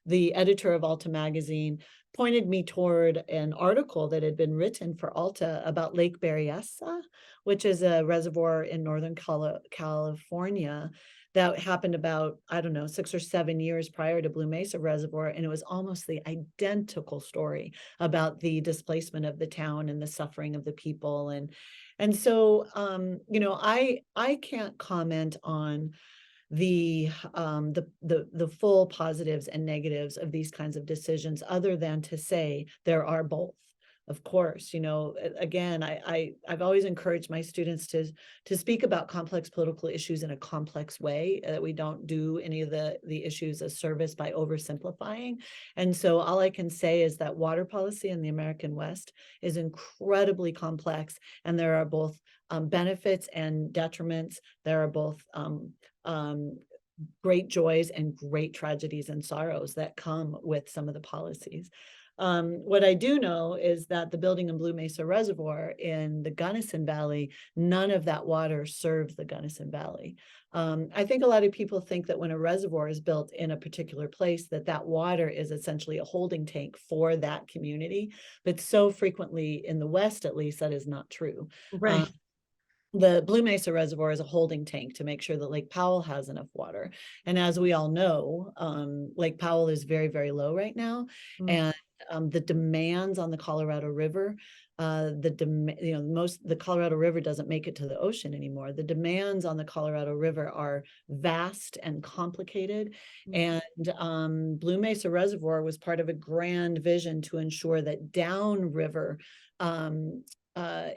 the editor of Alta magazine pointed me toward an article that had been written for Alta about Lake Berryessa, which is a reservoir in Northern California that happened about, I don't know, 6 or 7 years prior to Blue Mesa Reservoir. And it was almost the identical story about the displacement of the town and the suffering of the people. And so, you know, I can't comment on the full positives and negatives of these kinds of decisions, other than to say there are both. Of course, you know, again, I've always encouraged my students to speak about complex political issues in a complex way, that we don't do any of the issues a service by oversimplifying. And so all I can say is that water policy in the American West is incredibly complex, and there are both benefits and detriments. There are both great joys and great tragedies and sorrows that come with some of the policies. What I do know is that the building in Blue Mesa Reservoir in the Gunnison Valley, none of that water serves the Gunnison Valley. I think a lot of people think that when a reservoir is built in a particular place, that water is essentially a holding tank for that community. But so frequently in the West, at least, that is not true. Right. The Blue Mesa Reservoir is a holding tank to make sure that Lake Powell has enough water. And as we all know, Lake Powell is very, very low right now. And the demands on the Colorado River, the Colorado River doesn't make it to the ocean anymore. The demands on the Colorado River are vast and complicated. And Blue Mesa Reservoir was part of a grand vision to ensure that downriver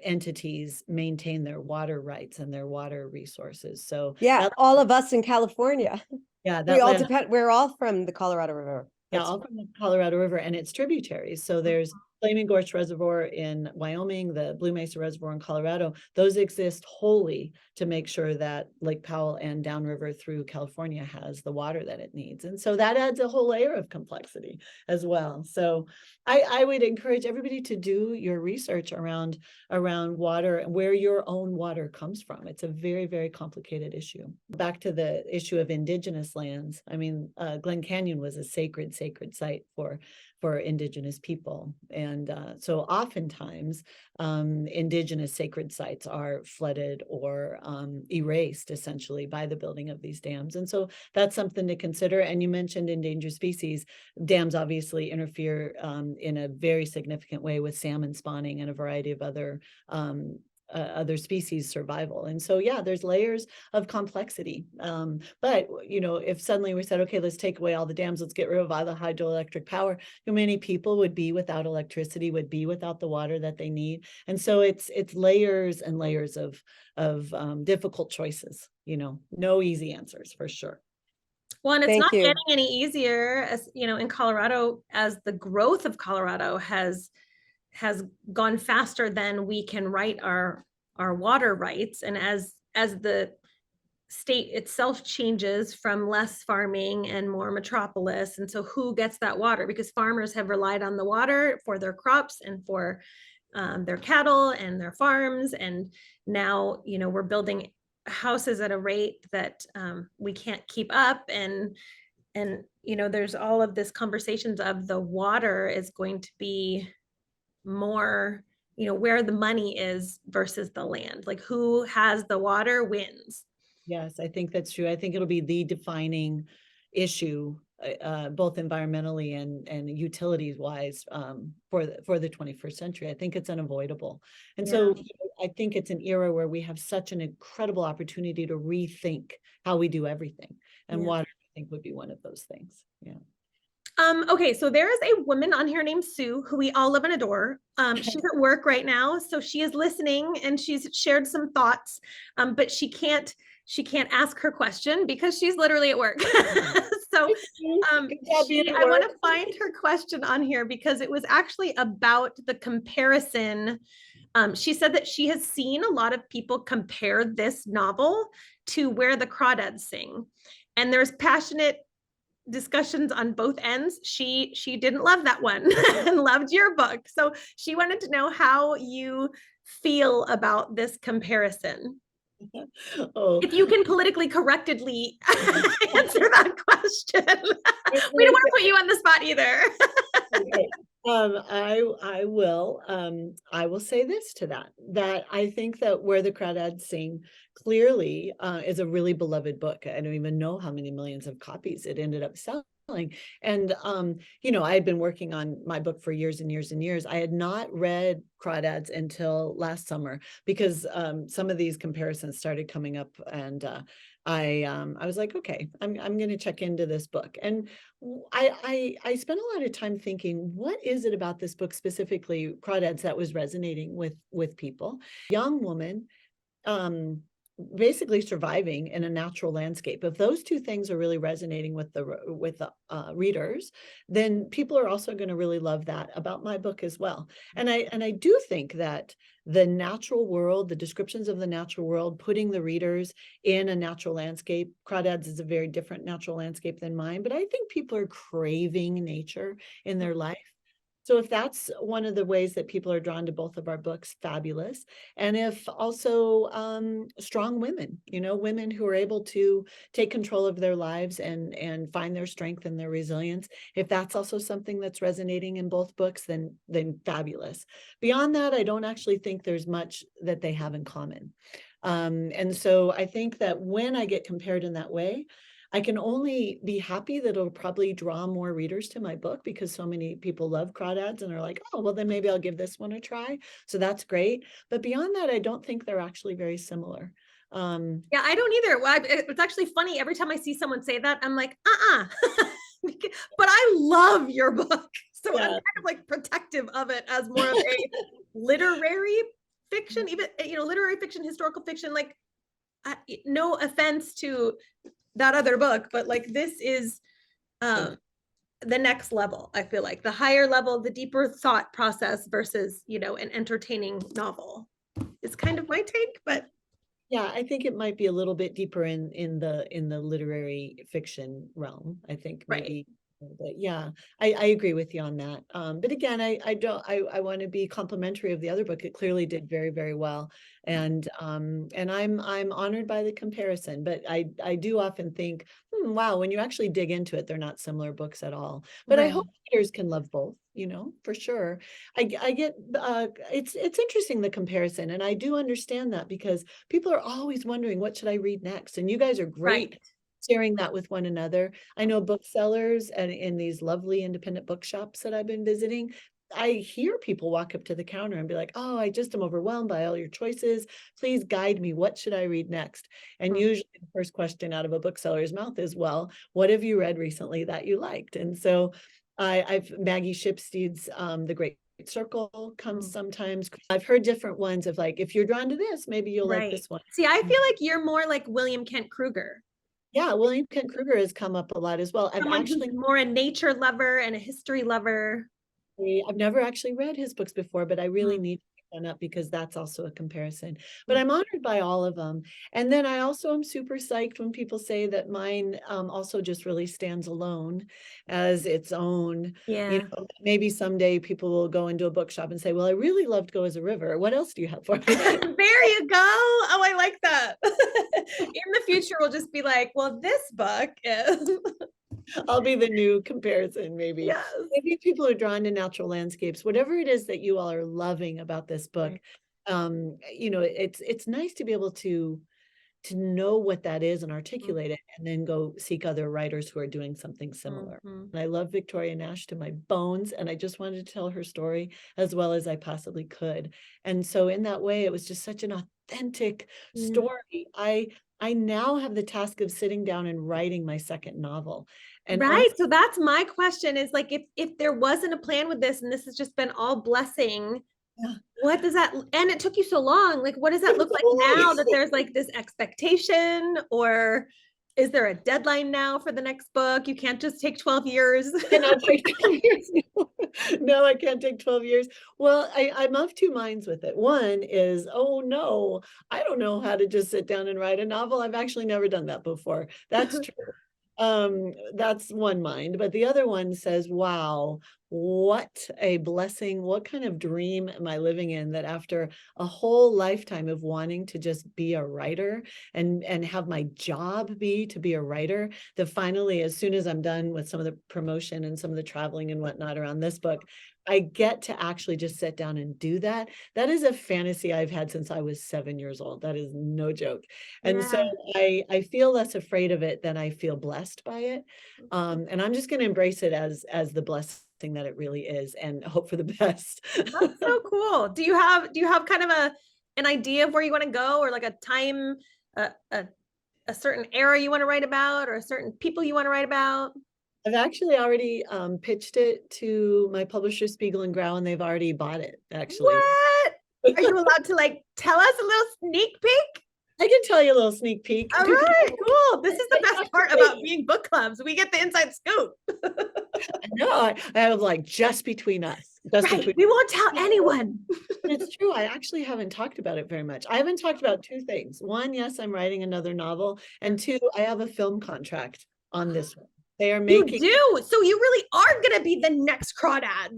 entities maintain their water rights and their water resources. So Yeah, all of us in California. yeah, We all depend, we're all from the Colorado River. Yeah, all from the Colorado River and its tributaries. So there's Flaming Gorge Reservoir in Wyoming, the Blue Mesa Reservoir in Colorado. Those exist wholly to make sure that Lake Powell and downriver through California has the water that it needs. And so that adds a whole layer of complexity as well. So I would encourage everybody to do your research around water and where your own water comes from. It's a very, very complicated issue. Back to the issue of indigenous lands. I mean, Glen Canyon was a sacred site for indigenous people. And so oftentimes indigenous sacred sites are flooded or erased essentially by the building of these dams. And so that's something to consider. And you mentioned endangered species. Dams obviously interfere in a very significant way with salmon spawning and a variety of other species survival. And so, yeah, there's layers of complexity. But, you know, if suddenly we said, okay, let's take away all the dams, let's get rid of all the hydroelectric power, how many people would be without electricity, would be without the water that they need? And so it's layers and layers of difficult choices, you know, no easy answers for sure. Well, and it's Thank not you. getting any easier, as you know, in Colorado, as the growth of Colorado has gone faster than we can write our water rights. And as the state itself changes from less farming and more metropolis. And so who gets that water? Because farmers have relied on the water for their crops and for their cattle and their farms. And now, you know, we're building houses at a rate that we can't keep up. And, you know, there's all of this conversations of the water is going to be more, you know, where the money is versus the land, like who has the water wins. Yes, I think that's true. I think it'll be the defining issue, both environmentally and utilities wise, for the 21st century. I think it's unavoidable. And so I think it's an era where we have such an incredible opportunity to rethink how we do everything. And water, I think, would be one of those things. Yeah. Okay, so there is a woman on here named Sue who we all love and adore. She's at work right now, so she is listening and she's shared some thoughts, but she can't ask her question because she's literally at work. So So Good job being I want to alert. find her question on here because it was actually about the comparison. She said that she has seen a lot of people compare this novel to Where the Crawdads Sing. And there's passionate discussions on both ends. She didn't love that one and loved your book. So she wanted to know how you feel about this comparison. Oh, If you can politically correctly answer that question. We don't want to put you on the spot either. okay. I will. I will say this to that I think that Where the Crawdads Sing clearly is a really beloved book. I don't even know how many millions of copies it ended up selling. And you know, I had been working on my book for years and years and years. I had not read Crawdads until last summer because some of these comparisons started coming up, and I was like, okay, I'm going to check into this book. And I spent a lot of time thinking, what is it about this book, specifically Crawdads, that was resonating with people? Young woman, basically surviving in a natural landscape. If those two things are really resonating with the readers, then people are also going to really love that about my book as well. And I do think that the natural world, the descriptions of the natural world, putting the readers in a natural landscape. Crawdads is a very different natural landscape than mine, but I think people are craving nature in their life. So if that's one of the ways that people are drawn to both of our books, fabulous. And if also strong women, you know, women who are able to take control of their lives and find their strength and their resilience, if that's also something that's resonating in both books, then fabulous. Beyond that, I don't actually think there's much that they have in common. And so I think that when I get compared in that way, I can only be happy that it'll probably draw more readers to my book because so many people love Crawdads and are like, oh, well, then maybe I'll give this one a try. So that's great. But beyond that, I don't think they're actually very similar. Yeah, I don't either. Well, it's actually funny. Every time I see someone say that, I'm like, but I love your book. So I'm kind of like protective of it as more of a literary fiction, even, you know, literary fiction, historical fiction, like no offense to that other book, but like this is the next level. I feel like the higher level, the deeper thought process versus, you know, an entertaining novel is kind of my take. But yeah, I think it might be a little bit deeper in the literary fiction realm. I think maybe. But yeah, I agree with you on that. But again, I want to be complimentary of the other book. It clearly did very, very well. And I'm honored by the comparison, but I do often think, wow, when you actually dig into it, they're not similar books at all. But I hope readers can love both, you know, for sure. I get it's interesting, the comparison, and I do understand that because people are always wondering, what should I read next? And you guys are great sharing that with one another. I know booksellers and in these lovely independent bookshops that I've been visiting, I hear people walk up to the counter and be like, oh, I just am overwhelmed by all your choices. Please guide me. What should I read next? And usually the first question out of a bookseller's mouth is, well, what have you read recently that you liked? And so I've Maggie Shipstead's The Great Circle comes sometimes. I've heard different ones of like, if you're drawn to this, maybe you'll like this one. See, I feel like you're more like William Kent Kruger. Yeah, William Kent Kruger has come up a lot as well. Someone who's more a nature lover and a history lover. I've never actually read his books before, but I really need to pick one up because that's also a comparison. But I'm honored by all of them. And then I also am super psyched when people say that mine also just really stands alone as its own. Yeah. You know, maybe someday people will go into a bookshop and say, well, I really loved Go as a River. What else do you have for me? There you go. Oh, I like that. In the future, we'll just be like, well, this book is. I'll be the new comparison, maybe. Yes. Maybe people are drawn to natural landscapes, whatever it is that you all are loving about this book. You know, it's nice to be able to know what that is and articulate it, and then go seek other writers who are doing something similar. And I love Victoria Nash to my bones, and I just wanted to tell her story as well as I possibly could. And so in that way, it was just such an authentic story. I now have the task of sitting down and writing my second novel. And honestly, so that's my question, is like, if there wasn't a plan with this and this has just been all blessing, what does that, and it took you so long, like what does that look like now that there's like this expectation, or Is there a deadline now for the next book? You can't just take 12 years. Cannot take 12 years. No, I can't take 12 years. Well, I'm of two minds with it. One is, oh no, I don't know how to just sit down and write a novel. I've actually never done that before. That's true. That's one mind, but the other one says, wow, what a blessing. What kind of dream am I living in, that after a whole lifetime of wanting to just be a writer and have my job be to be a writer, that finally, as soon as I'm done with some of the promotion and some of the traveling and whatnot around this book, I get to actually just sit down and do that. That is a fantasy I've had since I was 7 years old. That is no joke. And so I feel less afraid of it than I feel blessed by it. And I'm just going to embrace it as the blessing that it really is, and hope for the best. That's so cool. Do you have kind of an idea of where you want to go, or like a time, a certain era you want to write about, or a certain people you want to write about? I've actually already pitched it to my publisher, Spiegel and Grau, and they've already bought it, actually. What? Are you allowed to like tell us a little sneak peek? I can tell you a little sneak peek. All right, cool. This is the best part about being book clubs. We get the inside scoop. No, I have like just between us. Right. We won't tell anyone. It's true. I actually haven't talked about it very much. I haven't talked about two things. One, yes, I'm writing another novel. And two, I have a film contract on this one. They are making. You do. So you really are going to be the next Crawdads.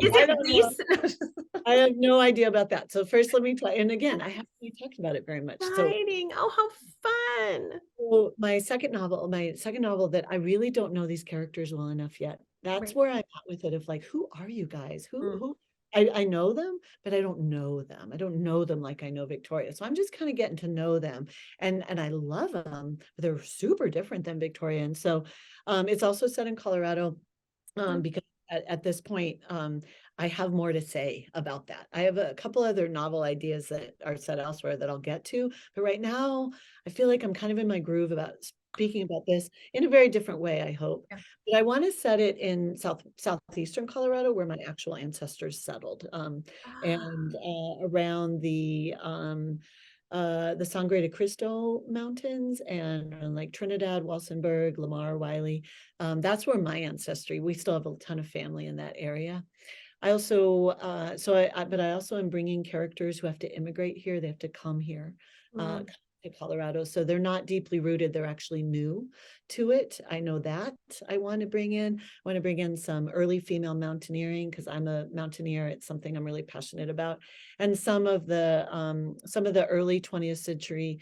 Is it Reese? I have no idea about that. So first, let me try. And again, I haven't really talked about it very much. Exciting. Oh, how fun. So my second novel that I really don't know these characters well enough yet. That's where I'm at with it, of like, who are you guys? Who I know them, but I don't know them. I don't know them like I know Victoria. So I'm just kind of getting to know them, and I love them, but they're super different than Victoria. And so it's also set in Colorado, because at this point, I have more to say about that. I have a couple other novel ideas that are set elsewhere that I'll get to, but right now I feel like I'm kind of in my groove about speaking about this in a very different way, I hope. Yeah. But I want to set it in southeastern Colorado, where my actual ancestors settled, and around the Sangre de Cristo Mountains, and like Trinidad, Walsenburg, Lamar, Wiley. That's where my ancestry. We still have a ton of family in that area. I also, but I also am bringing characters who have to immigrate here. They have to come here. To Colorado. So they're not deeply rooted. They're actually new to it. I know that I want to bring in some early female mountaineering, because I'm a mountaineer. It's something I'm really passionate about. And some of the early 20th century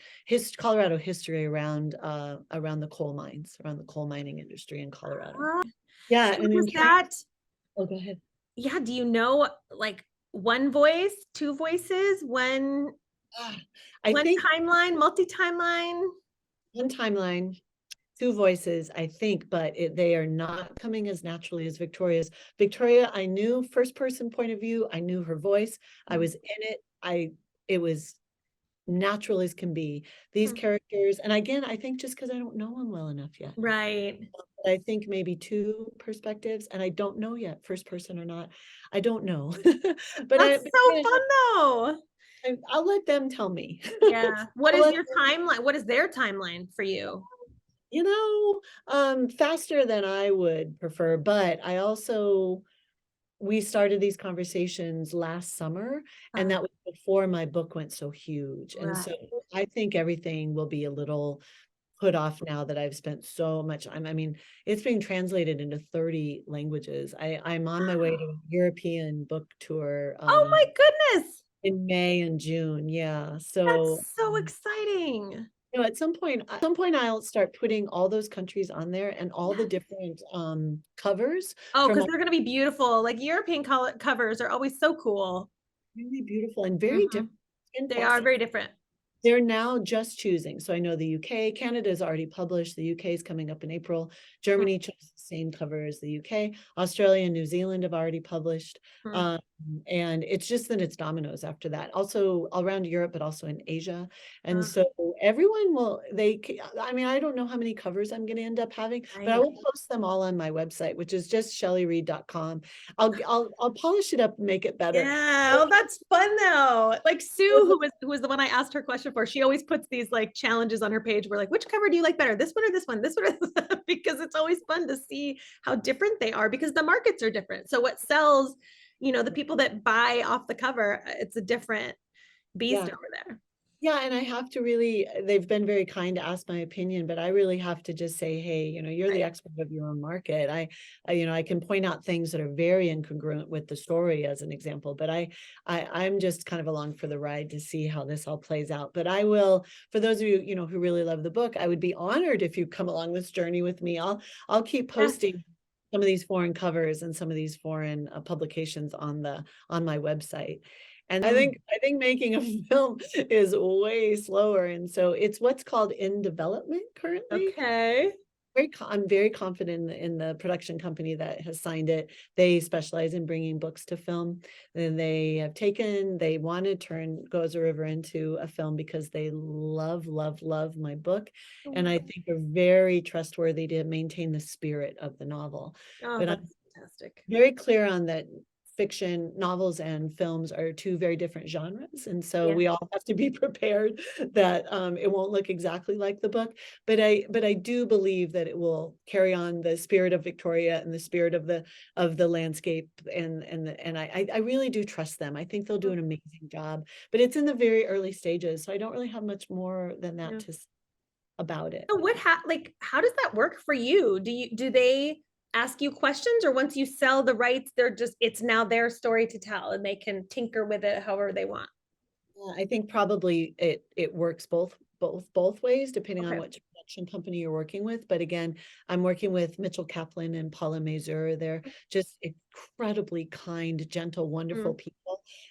Colorado history around the coal mines, around the coal mining industry in Colorado. Yeah. So and that, oh, go ahead. Yeah. Do you know, like, one voice, two voices, one timeline, multi-timeline? One timeline, two voices, I think, but they are not coming as naturally as Victoria's. Victoria, I knew first person point of view. I knew her voice. I was in it. It was natural as can be. These characters, and again, I think just because I don't know them well enough yet. Right. I think maybe two perspectives, and I don't know yet, first person or not. I don't know. But that's so fun though. I'll let them tell me. Yeah. What is your timeline? What is their timeline for you? You know, faster than I would prefer, but we started these conversations last summer, and that was before my book went so huge. And so I think everything will be a little put off now that I've spent so much time. I mean, it's being translated into 30 languages. I'm on my way to a European book tour. Oh my goodness. In May and June. Yeah. So that's so exciting. You know, at some point I'll start putting all those countries on there, and all the different covers. Oh, because they're going to be beautiful. Like European covers are always so cool. Really beautiful and very different. They are very different. They're now just choosing. So I know the UK, Canada is already published. The UK is coming up in April. Germany chose the same cover as the UK. Australia and New Zealand have already published. And it's just that it's dominoes after that. Also around Europe, but also in Asia. And so everyone will, I mean, I don't know how many covers I'm going to end up having, but I will post them all on my website, which is just shelleyread.com. I'll polish it up and make it better. Yeah, oh, that's fun though. Like Sue, who was the one I asked her question for, she always puts these like challenges on her page where like, which cover do you like better? This one or this one? This one or this one? Because it's always fun to see how different they are because the markets are different. So what sells, the people that buy off the cover, it's a different beast over there. Yeah, and I have to really, they've been very kind to ask my opinion, but I really have to just say, hey, you're the expert of your own market. I can point out things that are very incongruent with the story as an example, but I'm just kind of along for the ride to see how this all plays out. But I will, for those of you, who really love the book, I would be honored if you come along this journey with me. I'll keep posting some of these foreign covers and some of these foreign publications on my website. And I think making a film is way slower. And so it's what's called in development currently. Okay. I'm very confident in the production company that has signed it. They specialize in bringing books to film. And they want to turn Go as a River into a film because they love, love, love my book. And I think are very trustworthy to maintain the spirit of the novel. Oh, but that's I'm fantastic. very clear on that. Fiction, novels, and films are two very different genres. And so we all have to be prepared that it won't look exactly like the book. But I do believe that it will carry on the spirit of Victoria and the spirit of the landscape. And I really do trust them. I think they'll do an amazing job. But it's in the very early stages. So I don't really have much more than that to say about it. So how does that work for you? Do they ask you questions, or once you sell the rights, it's now their story to tell and they can tinker with it however they want? I think probably it works both ways, depending on which production company you're working with. But again, I'm working with Mitchell Kaplan and Paula Mazur. They're just incredibly kind, gentle, wonderful people.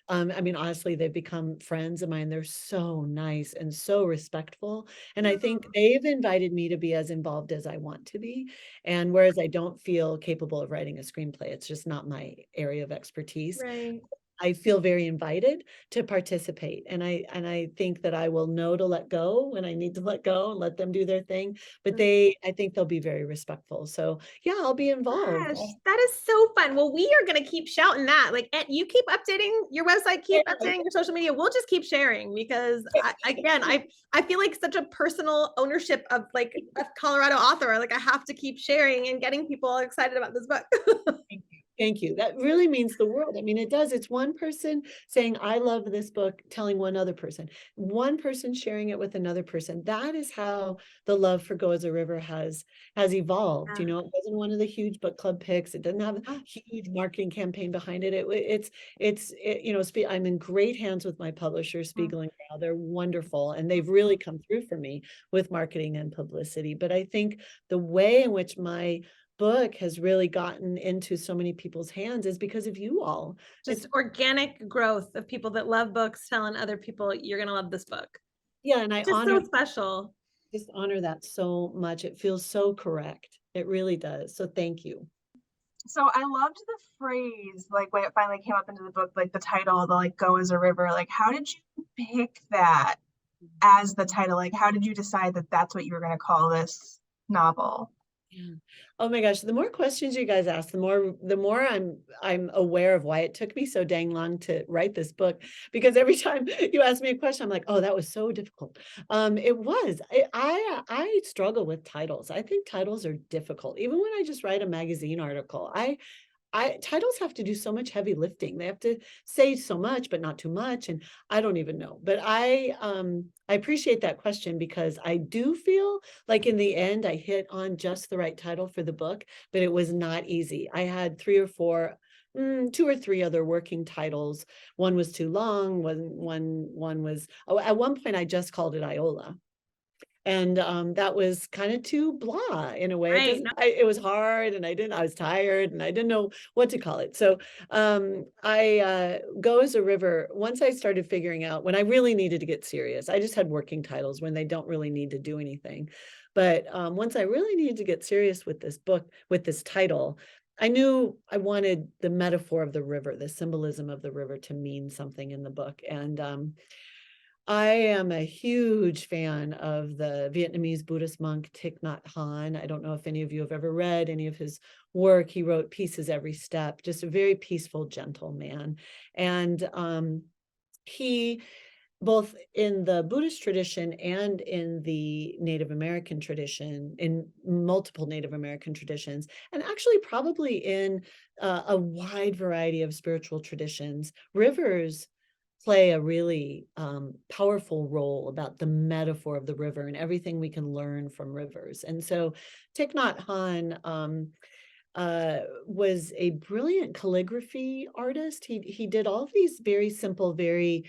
I mean, honestly, they've become friends of mine. They're so nice and so respectful. And I think they've invited me to be as involved as I want to be. And whereas I don't feel capable of writing a screenplay, it's just not my area of expertise. Right. I feel very invited to participate. And I think that I will know to let go when I need to let go and let them do their thing. But I think they'll be very respectful. So yeah, I'll be involved. Gosh, that is so fun. Well, we are going to keep shouting that. Like, you keep updating your website, keep updating your social media. We'll just keep sharing because I feel like such a personal ownership of like a Colorado author. Like I have to keep sharing and getting people excited about this book. Thank you. That really means the world. I mean, it does. It's one person saying, I love this book, telling one other person, one person sharing it with another person. That is how the love for Go as a River has evolved. It wasn't one of the huge book club picks. It doesn't have a huge marketing campaign behind it. I'm in great hands with my publisher, Spiegel and Grau. They're wonderful. And they've really come through for me with marketing and publicity. But I think the way in which my book has really gotten into so many people's hands is because of you all. Just organic growth of people that love books telling other people you're gonna love this book. Yeah, and I honor, so special. Just honor that so much. It feels so correct. It really does. So thank you. So I loved the phrase, like when it finally came up into the book, like the title, the like Go as a River. Like, how did you pick that as the title? Like, how did you decide that that's what you were going to call this novel? Yeah. Oh my gosh, the more questions you guys ask, the more I'm aware of why it took me so dang long to write this book, because every time you ask me a question, I'm like, oh, that was so difficult. I struggle with titles. I think titles are difficult. Even when I just write a magazine article, titles have to do so much heavy lifting. They have to say so much, but not too much. And I don't even know. But I appreciate that question because I do feel like in the end, I hit on just the right title for the book, but it was not easy. I had 2 or 3 other working titles. One was too long. One was, at one point I just called it Iola. And that was kind of too blah in a way. Right. It was hard and I was tired and I didn't know what to call it. So I Go as a River, once I started figuring out when I really needed to get serious, I just had working titles when they don't really need to do anything. But once I really needed to get serious with this book, with this title, I knew I wanted the metaphor of the river, the symbolism of the river, to mean something in the book. And I am a huge fan of the Vietnamese Buddhist monk Thich Nhat Hanh. I don't know if any of you have ever read any of his work. He wrote Peace is Every Step, just a very peaceful, gentle man. And he, both in the Buddhist tradition and in the Native American tradition, in multiple Native American traditions, and actually probably in a wide variety of spiritual traditions, rivers play a really powerful role about the metaphor of the river and everything we can learn from rivers. And so Thich Nhat Hanh was a brilliant calligraphy artist. He did all of these very simple, very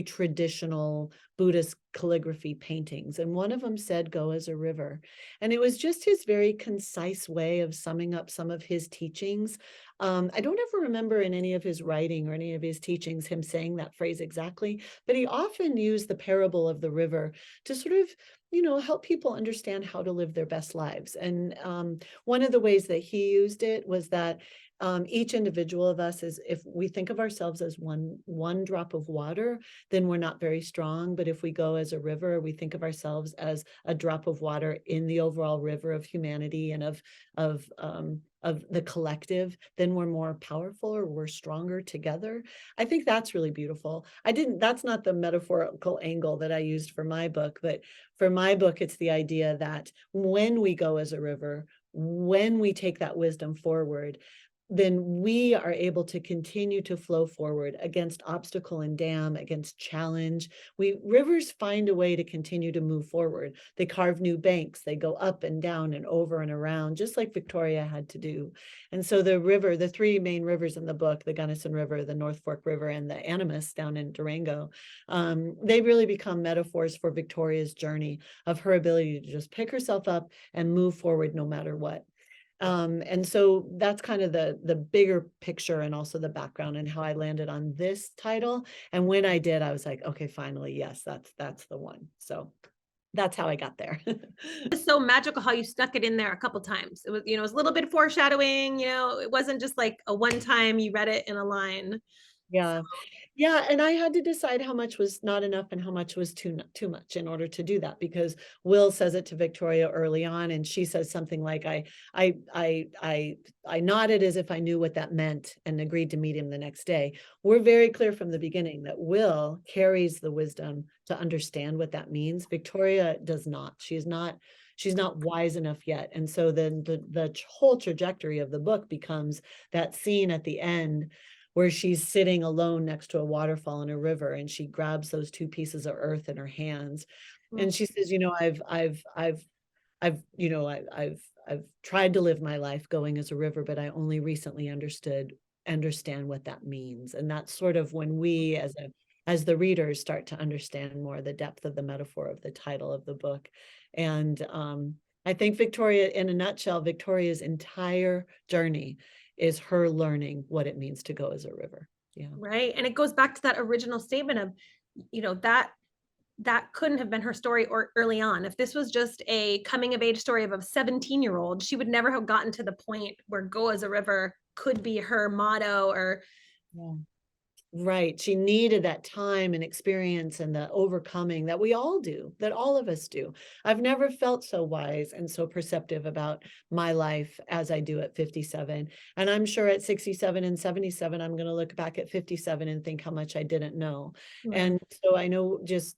traditional Buddhist calligraphy paintings. And one of them said, "Go as a river." And it was just his very concise way of summing up some of his teachings. I don't ever remember in any of his writing or any of his teachings him saying that phrase exactly, but he often used the parable of the river to sort of, help people understand how to live their best lives. And one of the ways that he used it was that each individual of us is, if we think of ourselves as one drop of water, then we're not very strong. But if we go as a river, we think of ourselves as a drop of water in the overall river of humanity and of the collective, then we're more powerful, or we're stronger together. I think that's really beautiful. That's not the metaphorical angle that I used for my book, but for my book, it's the idea that when we go as a river, when we take that wisdom forward, then we are able to continue to flow forward against obstacle and dam, against challenge. Rivers find a way to continue to move forward. They carve new banks. They go up and down and over and around, just like Victoria had to do. And so the three main rivers in the book, the Gunnison River, the North Fork River, and the Animas down in Durango, they really become metaphors for Victoria's journey of her ability to just pick herself up and move forward no matter what. And so that's kind of the bigger picture, and also the background and how I landed on this title. And when I did, I was like, okay, finally, yes, that's the one. So that's how I got there. It's so magical how you stuck it in there a couple times. It was, it was a little bit of foreshadowing, it wasn't just like a one time you read it in a line. Yeah. Yeah, and I had to decide how much was not enough and how much was too much in order to do that, because Will says it to Victoria early on, and she says something like, I nodded as if I knew what that meant and agreed to meet him the next day. We're very clear from the beginning that Will carries the wisdom to understand what that means. Victoria does not. She's not wise enough yet. And so then the whole trajectory of the book becomes that scene at the end where she's sitting alone next to a waterfall in a river, and she grabs those two pieces of earth in her hands. And she says, I've tried to live my life going as a river, but I only recently understand what that means. And that's sort of when we as the readers start to understand more the depth of the metaphor of the title of the book. And I think Victoria, in a nutshell, Victoria's entire journey is her learning what it means to go as a river. Yeah. Right. And it goes back to that original statement of, that couldn't have been her story or early on. If this was just a coming of age story of a 17-year-old, she would never have gotten to the point where go as a river could be her motto or. Yeah. Right. She needed that time and experience and the overcoming that we all do, that all of us do. I've never felt so wise and so perceptive about my life as I do at 57. And I'm sure at 67 and 77, I'm going to look back at 57 and think how much I didn't know. Right. And so I know just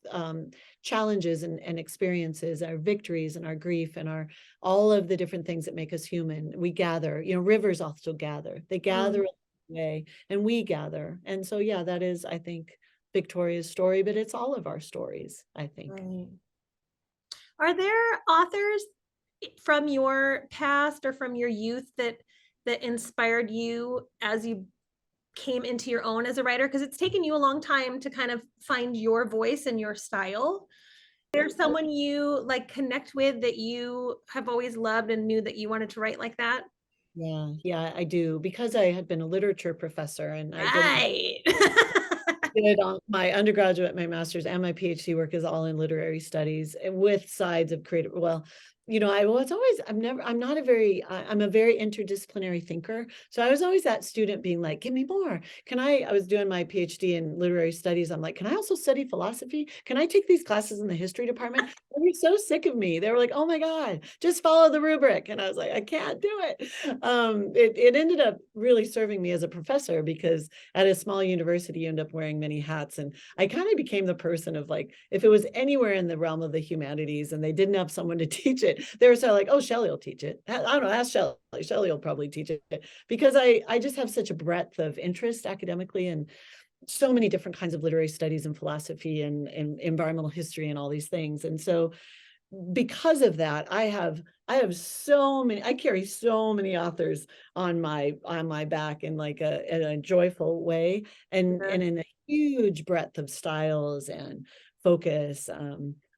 challenges and experiences, our victories and our grief and all of the different things that make us human. We gather, rivers also gather. They gather way, and we gather. And so yeah, that is, I think, Victoria's story, but it's all of our stories, I think. Right. Are there authors from your past or from your youth that inspired you as you came into your own as a writer? Because it's taken you a long time to kind of find your voice and your style. Is there someone you like connect with that you have always loved and knew that you wanted to write like that? Yeah, I do, because I had been a literature professor, and Right. did my undergraduate, my master's, and my PhD work is all in literary studies, with sides of creative. Well, I'm not a very, I'm a very interdisciplinary thinker. So I was always that student being like, give me more. I was doing my PhD in literary studies. I'm like, can I also study philosophy? Can I take these classes in the history department? They were so sick of me. They were like, oh my God, just follow the rubric. And I was like, I can't do it. It ended up really serving me as a professor, because at a small university, you end up wearing many hats. And I kind of became the person of like, if it was anywhere in the realm of the humanities and they didn't have someone to teach it, they were so like, oh, Shelley will teach it. I don't know, ask Shelley. Shelley will probably teach it, because I just have such a breadth of interest academically, and so many different kinds of literary studies and philosophy and environmental history and all these things. And so because of that, I carry so many authors on my back in like in a joyful way, and in a huge breadth of styles and focus.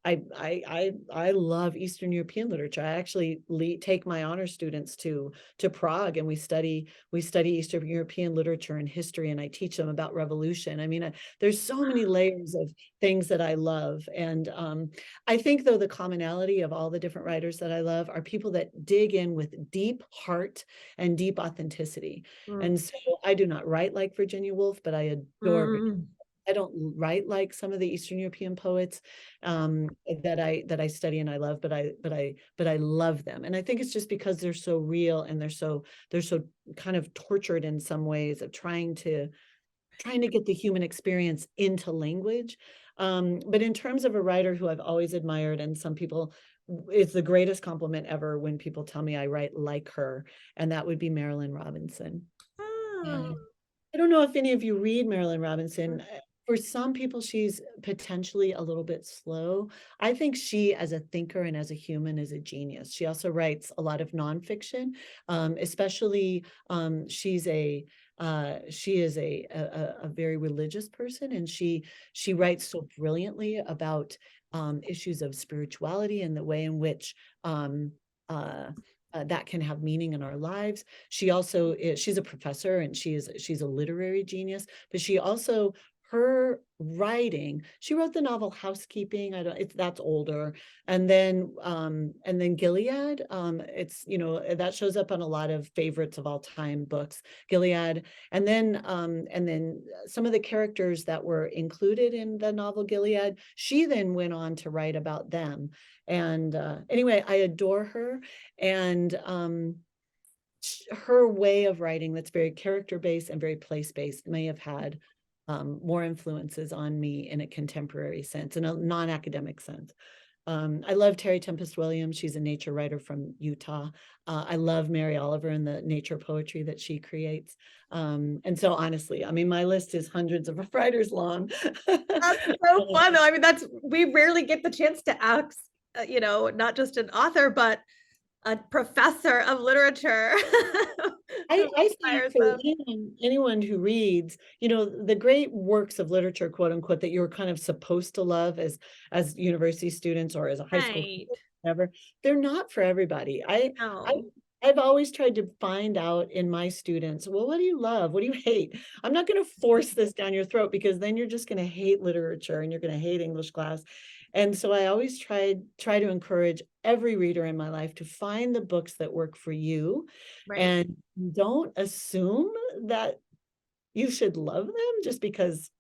I love Eastern European literature. I actually take my honor students to Prague, and we study Eastern European literature and history, and I teach them about revolution. I mean, there's so many layers of things that I love. And I think, though, the commonality of all the different writers that I love are people that dig in with deep heart and deep authenticity. And so I do not write like Virginia Woolf, but I adore I don't write like some of the Eastern European poets that I study and I love, but I love them. And I think it's just because they're so real, and they're so kind of tortured in some ways of trying to get the human experience into language. But in terms of a writer who I've always admired, and some people, it's the greatest compliment ever when people tell me I write like her, and that would be Marilynne Robinson. And I don't know if any of you read Marilynne Robinson. For some people, she's potentially a little bit slow. I think she, as a thinker and as a human, is a genius. She also writes a lot of nonfiction, especially she is a very religious person, and she writes so brilliantly about issues of spirituality and the way in which that can have meaning in our lives. She also she's a professor, and she's a literary genius, but she also, her writing, she wrote the novel Housekeeping. That's older. And then Gilead, it's, that shows up on a lot of favorites of all time books, Gilead. And then some of the characters that were included in the novel Gilead, she then went on to write about them. And anyway, I adore her. And her way of writing, that's very character-based and very place-based, may have had more influences on me in a contemporary sense, in a non-academic sense. I love Terry Tempest Williams. She's a nature writer from Utah. I love Mary Oliver and the nature poetry that she creates. And so honestly, I mean, my list is hundreds of writers long. That's so fun, though. I mean, we rarely get the chance to ask, not just an author, but a professor of literature. I think for anyone who reads, the great works of literature, quote unquote, that you're kind of supposed to love as university students or as a high school, whatever, they're not for everybody. I've always tried to find out in my students, well, what do you love? What do you hate? I'm not going to force this down your throat, because then you're just going to hate literature and you're going to hate English class. And so I always try to encourage every reader in my life to find the books that work for you, and don't assume that you should love them just because,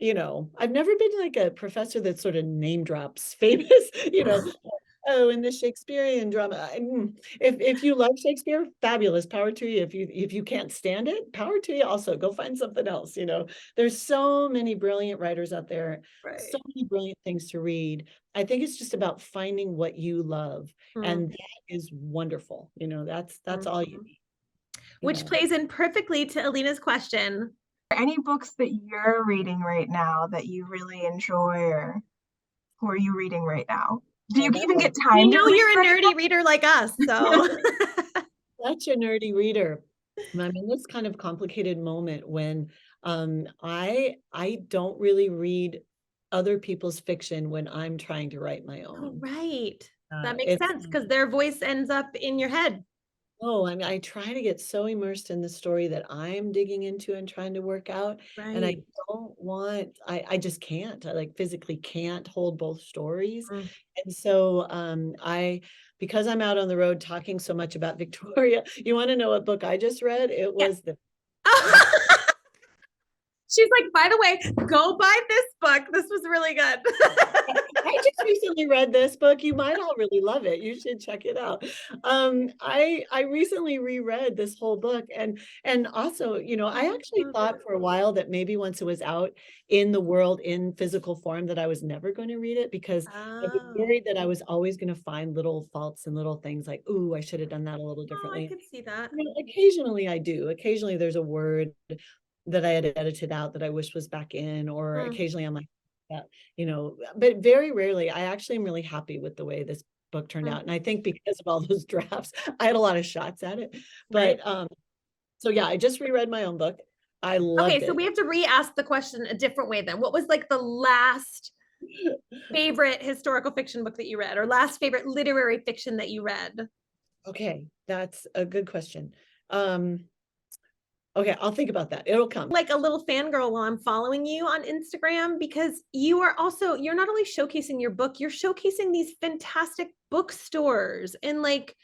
I've never been like a professor that sort of name drops famous, oh, in the Shakespearean drama. If you love Shakespeare, fabulous, power to you. If you can't stand it, power to you also. Go find something else. There's so many brilliant writers out there, so many brilliant things to read. I think it's just about finding what you love, and that is wonderful. That's all you need. Which plays in perfectly to Alina's question. Any books that you're reading right now that you really enjoy, or who are you reading right now? Do you even get time? You're a nerdy reader like us, so. Such a nerdy reader. I'm in this kind of complicated moment when I don't really read other people's fiction when I'm trying to write my own. That makes sense, because their voice ends up in your head. Oh, I mean, I try to get so immersed in the story that I'm digging into and trying to work out. And I Right. don't want, I just can't. I like physically can't hold both stories. Mm. And so because I'm out on the road talking so much about Victoria, you want to know what book I just read? It Yeah. was the She's like, by the way, go buy this book. This was really good. I just recently read this book. You might all really love it. You should check it out. I recently reread this whole book, and also, you know, I actually thought for a while that maybe once it was out in the world in physical form that I was never going to read it because I was Oh. worried that I was always going to find little faults and little things like, ooh, I should have done that a little Oh, I differently. could see that. You know, occasionally I do. Occasionally there's a word that I had edited out that I wish was back in, or occasionally I'm like, that, you know, but very rarely. I actually am really happy with the way this book turned out. And I think because of all those drafts, I had a lot of shots at it. But so yeah, I just reread my own book. I loved Okay, so it. we have to re-ask the question a different way then. What was like the last favorite historical fiction book that you read, or last favorite literary fiction that you read? Okay, that's a good question. Okay, I'll think about that. It'll come. Like a little fangirl while I'm following you on Instagram, because you are also, you're not only showcasing your book, you're showcasing these fantastic bookstores, and like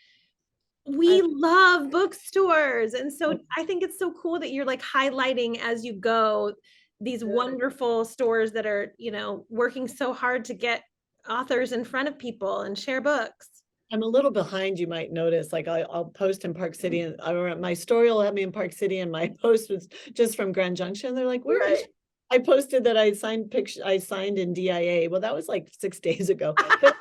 we love bookstores. And so I think it's so cool that you're like highlighting as you go these wonderful stores that are, you know, working so hard to get authors in front of people and share books. I'm a little behind, you might notice. Like I'll post in Park City, and my story will have me in Park City, and my post was just from Grand Junction. They're like, "Where is?" I posted that I signed in DIA. Well, that was like 6 days ago. But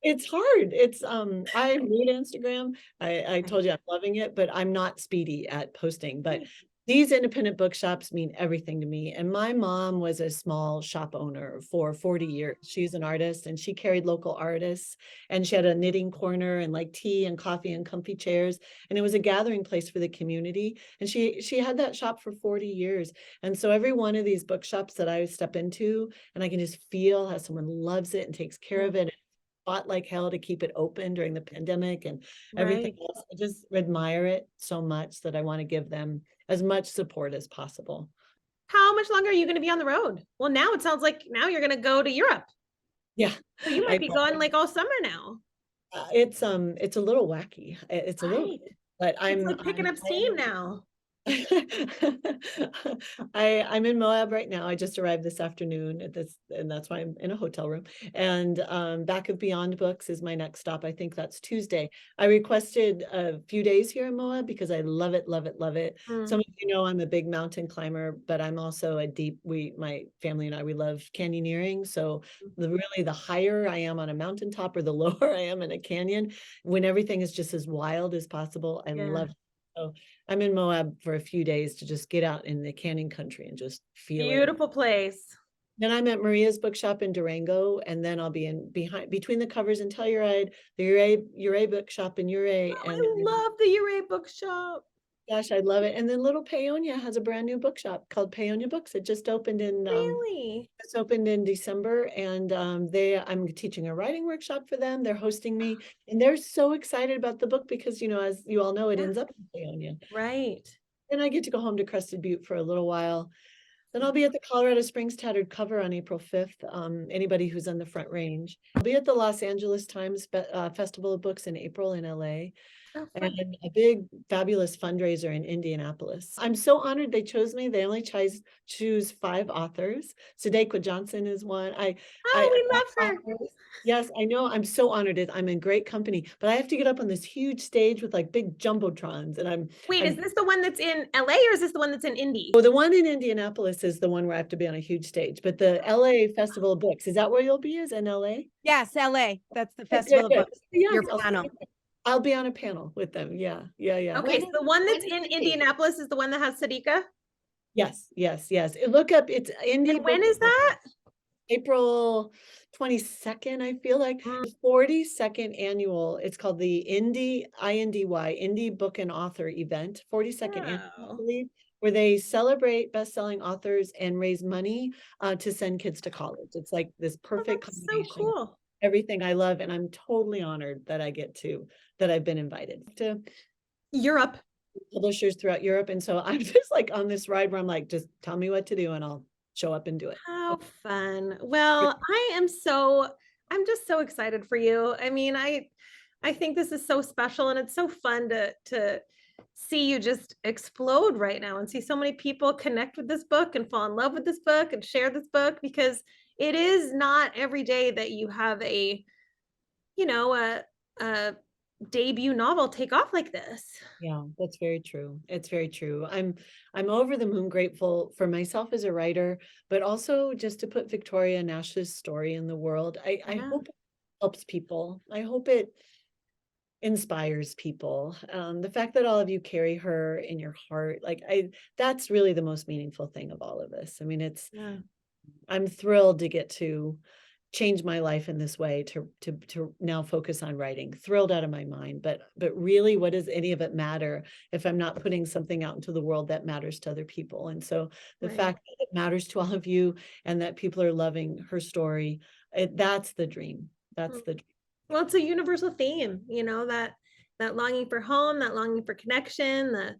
it's hard. It's I read Instagram. I told you I'm loving it, but I'm not speedy at posting. But these independent bookshops mean everything to me. And my mom was a small shop owner for 40 years. She's an artist, and she carried local artists, and she had a knitting corner and like tea and coffee and comfy chairs. And it was a gathering place for the community. And she had that shop for 40 years. And so every one of these bookshops that I step into, and I can just feel how someone loves it and takes care of it, fought like hell to keep it open during the pandemic and everything else. I just admire it so much that I want to give them as much support as possible. How much longer are you going to be on the road? Well, now it sounds like now you're going to go to Europe. Yeah. So you might be going like all summer now. It's a little wacky. It's a little, but It's like picking up steam now. I'm in Moab right now. I just arrived this afternoon at this, and that's why I'm in a hotel room. And Back of Beyond Books is my next stop. I think that's Tuesday. I requested a few days here in Moab because I love it, love it, love it. Some of you know I'm a big mountain climber, but I'm also my family and I, we love canyoneering. So really the higher I am on a mountaintop or the lower I am in a canyon, when everything is just as wild as possible, I love it. So I'm in Moab for a few days to just get out in the canyon country and just feel it. Beautiful place. Then I'm at Maria's bookshop in Durango, and then I'll be between the covers in Telluride, the Ure bookshop in Ure. I love the Ure bookshop. Gosh, I love it. And then Little Paonia has a brand new bookshop called Paonia Books. It just opened in it's opened in December, and I'm teaching a writing workshop for them. They're hosting me, and they're so excited about the book because, you know, as you all know, it ends up in Paonia. Right. And I get to go home to Crested Butte for a little while. Then I'll be at the Colorado Springs Tattered Cover on April 5th. Anybody who's on the Front Range. I'll be at the Los Angeles Times Festival of Books in April in LA. And a big, fabulous fundraiser in Indianapolis. I'm so honored they chose me. They only choose 5 authors. Sudeikwa Johnson is one. We love her. Yes, I know. I'm so honored. I'm in great company, but I have to get up on this huge stage with like big jumbotrons, and Wait, is this the one that's in LA or is this the one that's in Indy? Oh, the one in Indianapolis is the one where I have to be on a huge stage, but the LA Festival of Books, is that where you'll be? Is in LA? Yes, LA. That's the Festival of Books. Yes, Your panel. I'll be on a panel with them. Yeah. Okay, so the one that's in Indianapolis is the one that has Sadiqa? Yes. Look up, it's Indy. And when is that? April 22nd, I feel like. 42nd annual. It's called the Indie Book and Author event. 42nd annual, I believe, where they celebrate best-selling authors and raise money to send kids to college. It's like this perfect combination. So cool. Everything I love, and I'm totally honored that I've been invited to Europe. publishers throughout Europe. And so I'm just like on this ride where I'm like, just tell me what to do and I'll show up and do it. How fun. Well, I'm just so excited for you. I mean, I think this is so special and it's so fun to see you just explode right now and see so many people connect with this book and fall in love with this book and share this book, because it is not every day that you have a, you know, a debut novel take off like this. Yeah, that's very true. It's very true. I'm over the moon grateful for myself as a writer, but also just to put Victoria Nash's story in the world. I Yeah. hope it helps people. I hope it inspires people. The fact that all of you carry her in your heart, that's really the most meaningful thing of all of this. I mean, Yeah. I'm thrilled to get to change my life in this way, to now focus on writing. Thrilled out of my mind, but really, what does any of it matter if I'm not putting something out into the world that matters to other people? And so the Right. fact that it matters to all of you and that people are loving her story, that's the dream. That's the dream. Well, it's a universal theme, you know, that longing for home, that longing for connection, the,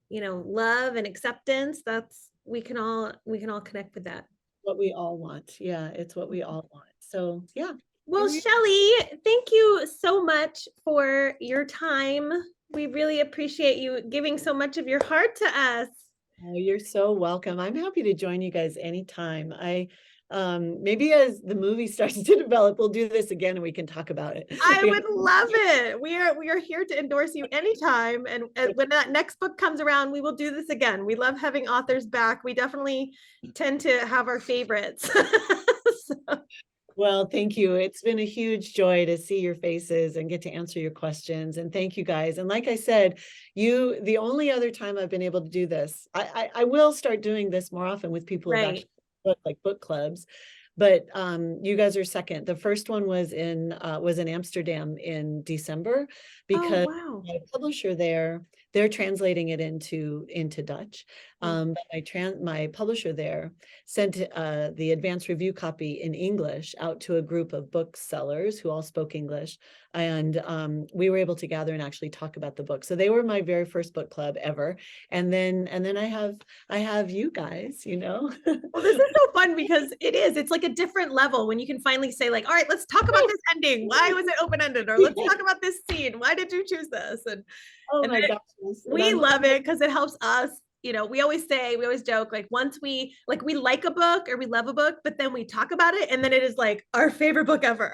you know, love and acceptance. That's we can all connect with that. What we all want. Yeah, it's what we all want. So yeah. Well, Here we- Shelley, thank you so much for your time. We really appreciate you giving so much of your heart to us. Oh, you're so welcome. I'm happy to join you guys anytime. Maybe as the movie starts to develop, we'll do this again and we can talk about it. I would love it. We are here to endorse you anytime. And when that next book comes around, we will do this again. We love having authors back. We definitely tend to have our favorites. So. Well, thank you. It's been a huge joy to see your faces and get to answer your questions. And thank you guys. And like I said, the only other time I've been able to do this, I will start doing this more often with people who have Right. actually like book clubs. But you guys are second. The first one was in Amsterdam in December, because wow. my publisher there, they're translating it into Dutch. But my publisher there sent the advanced review copy in English out to a group of booksellers who all spoke English, and we were able to gather and actually talk about the book. So they were my very first book club ever. And then I have you guys, you know. Well, this is so fun because it's like a different level when you can finally say like, all right, let's talk about this ending. Why was it open-ended? Or let's talk about this scene. Why did you choose this? And Oh my gosh. we love it because it helps us. You know, we always joke, like once we like a book or we love a book, but then we talk about it and then it is like our favorite book ever.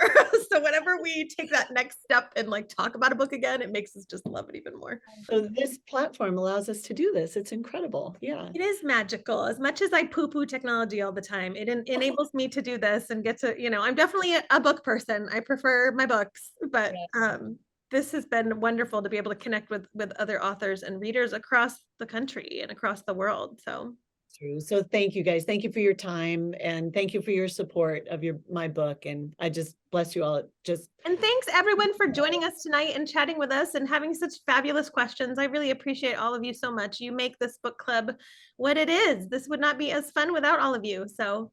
So whenever we take that next step and like talk about a book again, it makes us just love it even more. So this platform allows us to do this. It's incredible. Yeah. It is magical. As much as I poo-poo technology all the time, it enables me to do this and get to, you know, I'm definitely a book person. I prefer my books, but this has been wonderful to be able to connect with other authors and readers across the country and across the world. So true. So thank you guys. Thank you for your time and thank you for your support of my book. And I just bless you all. And thanks everyone for joining us tonight and chatting with us and having such fabulous questions. I really appreciate all of you so much. You make this book club what it is. This would not be as fun without all of you. So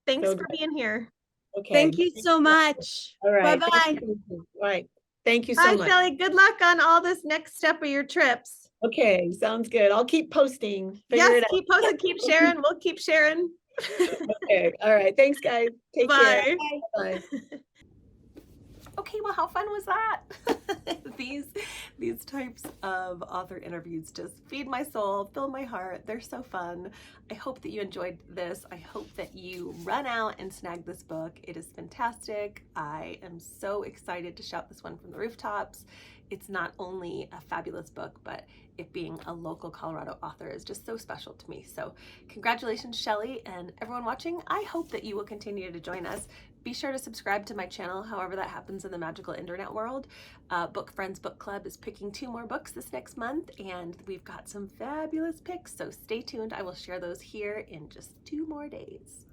thanks for being here. Okay. Thank you so much. All right. Bye-bye. All right. Thank you so Bye, much. Shelley. Good luck on all this next step of your trips. Okay, sounds good. I'll keep posting. Figure it out. Keep posting, keep sharing. We'll keep sharing. Okay. All right. Thanks, guys. Take care. Bye. Okay, well, how fun was that? These types of author interviews just feed my soul, fill my heart. They're so fun. I hope that you enjoyed this. I hope that you run out and snag this book. It is fantastic. I am so excited to shout this one from the rooftops. It's not only a fabulous book, but it being a local Colorado author is just so special to me. So congratulations, Shelley, and everyone watching. I hope that you will continue to join us. Be sure to subscribe to my channel, however that happens in the magical internet world. Book Friends Book Club is picking 2 more books this next month, and we've got some fabulous picks, so stay tuned. I will share those here in just 2 more days.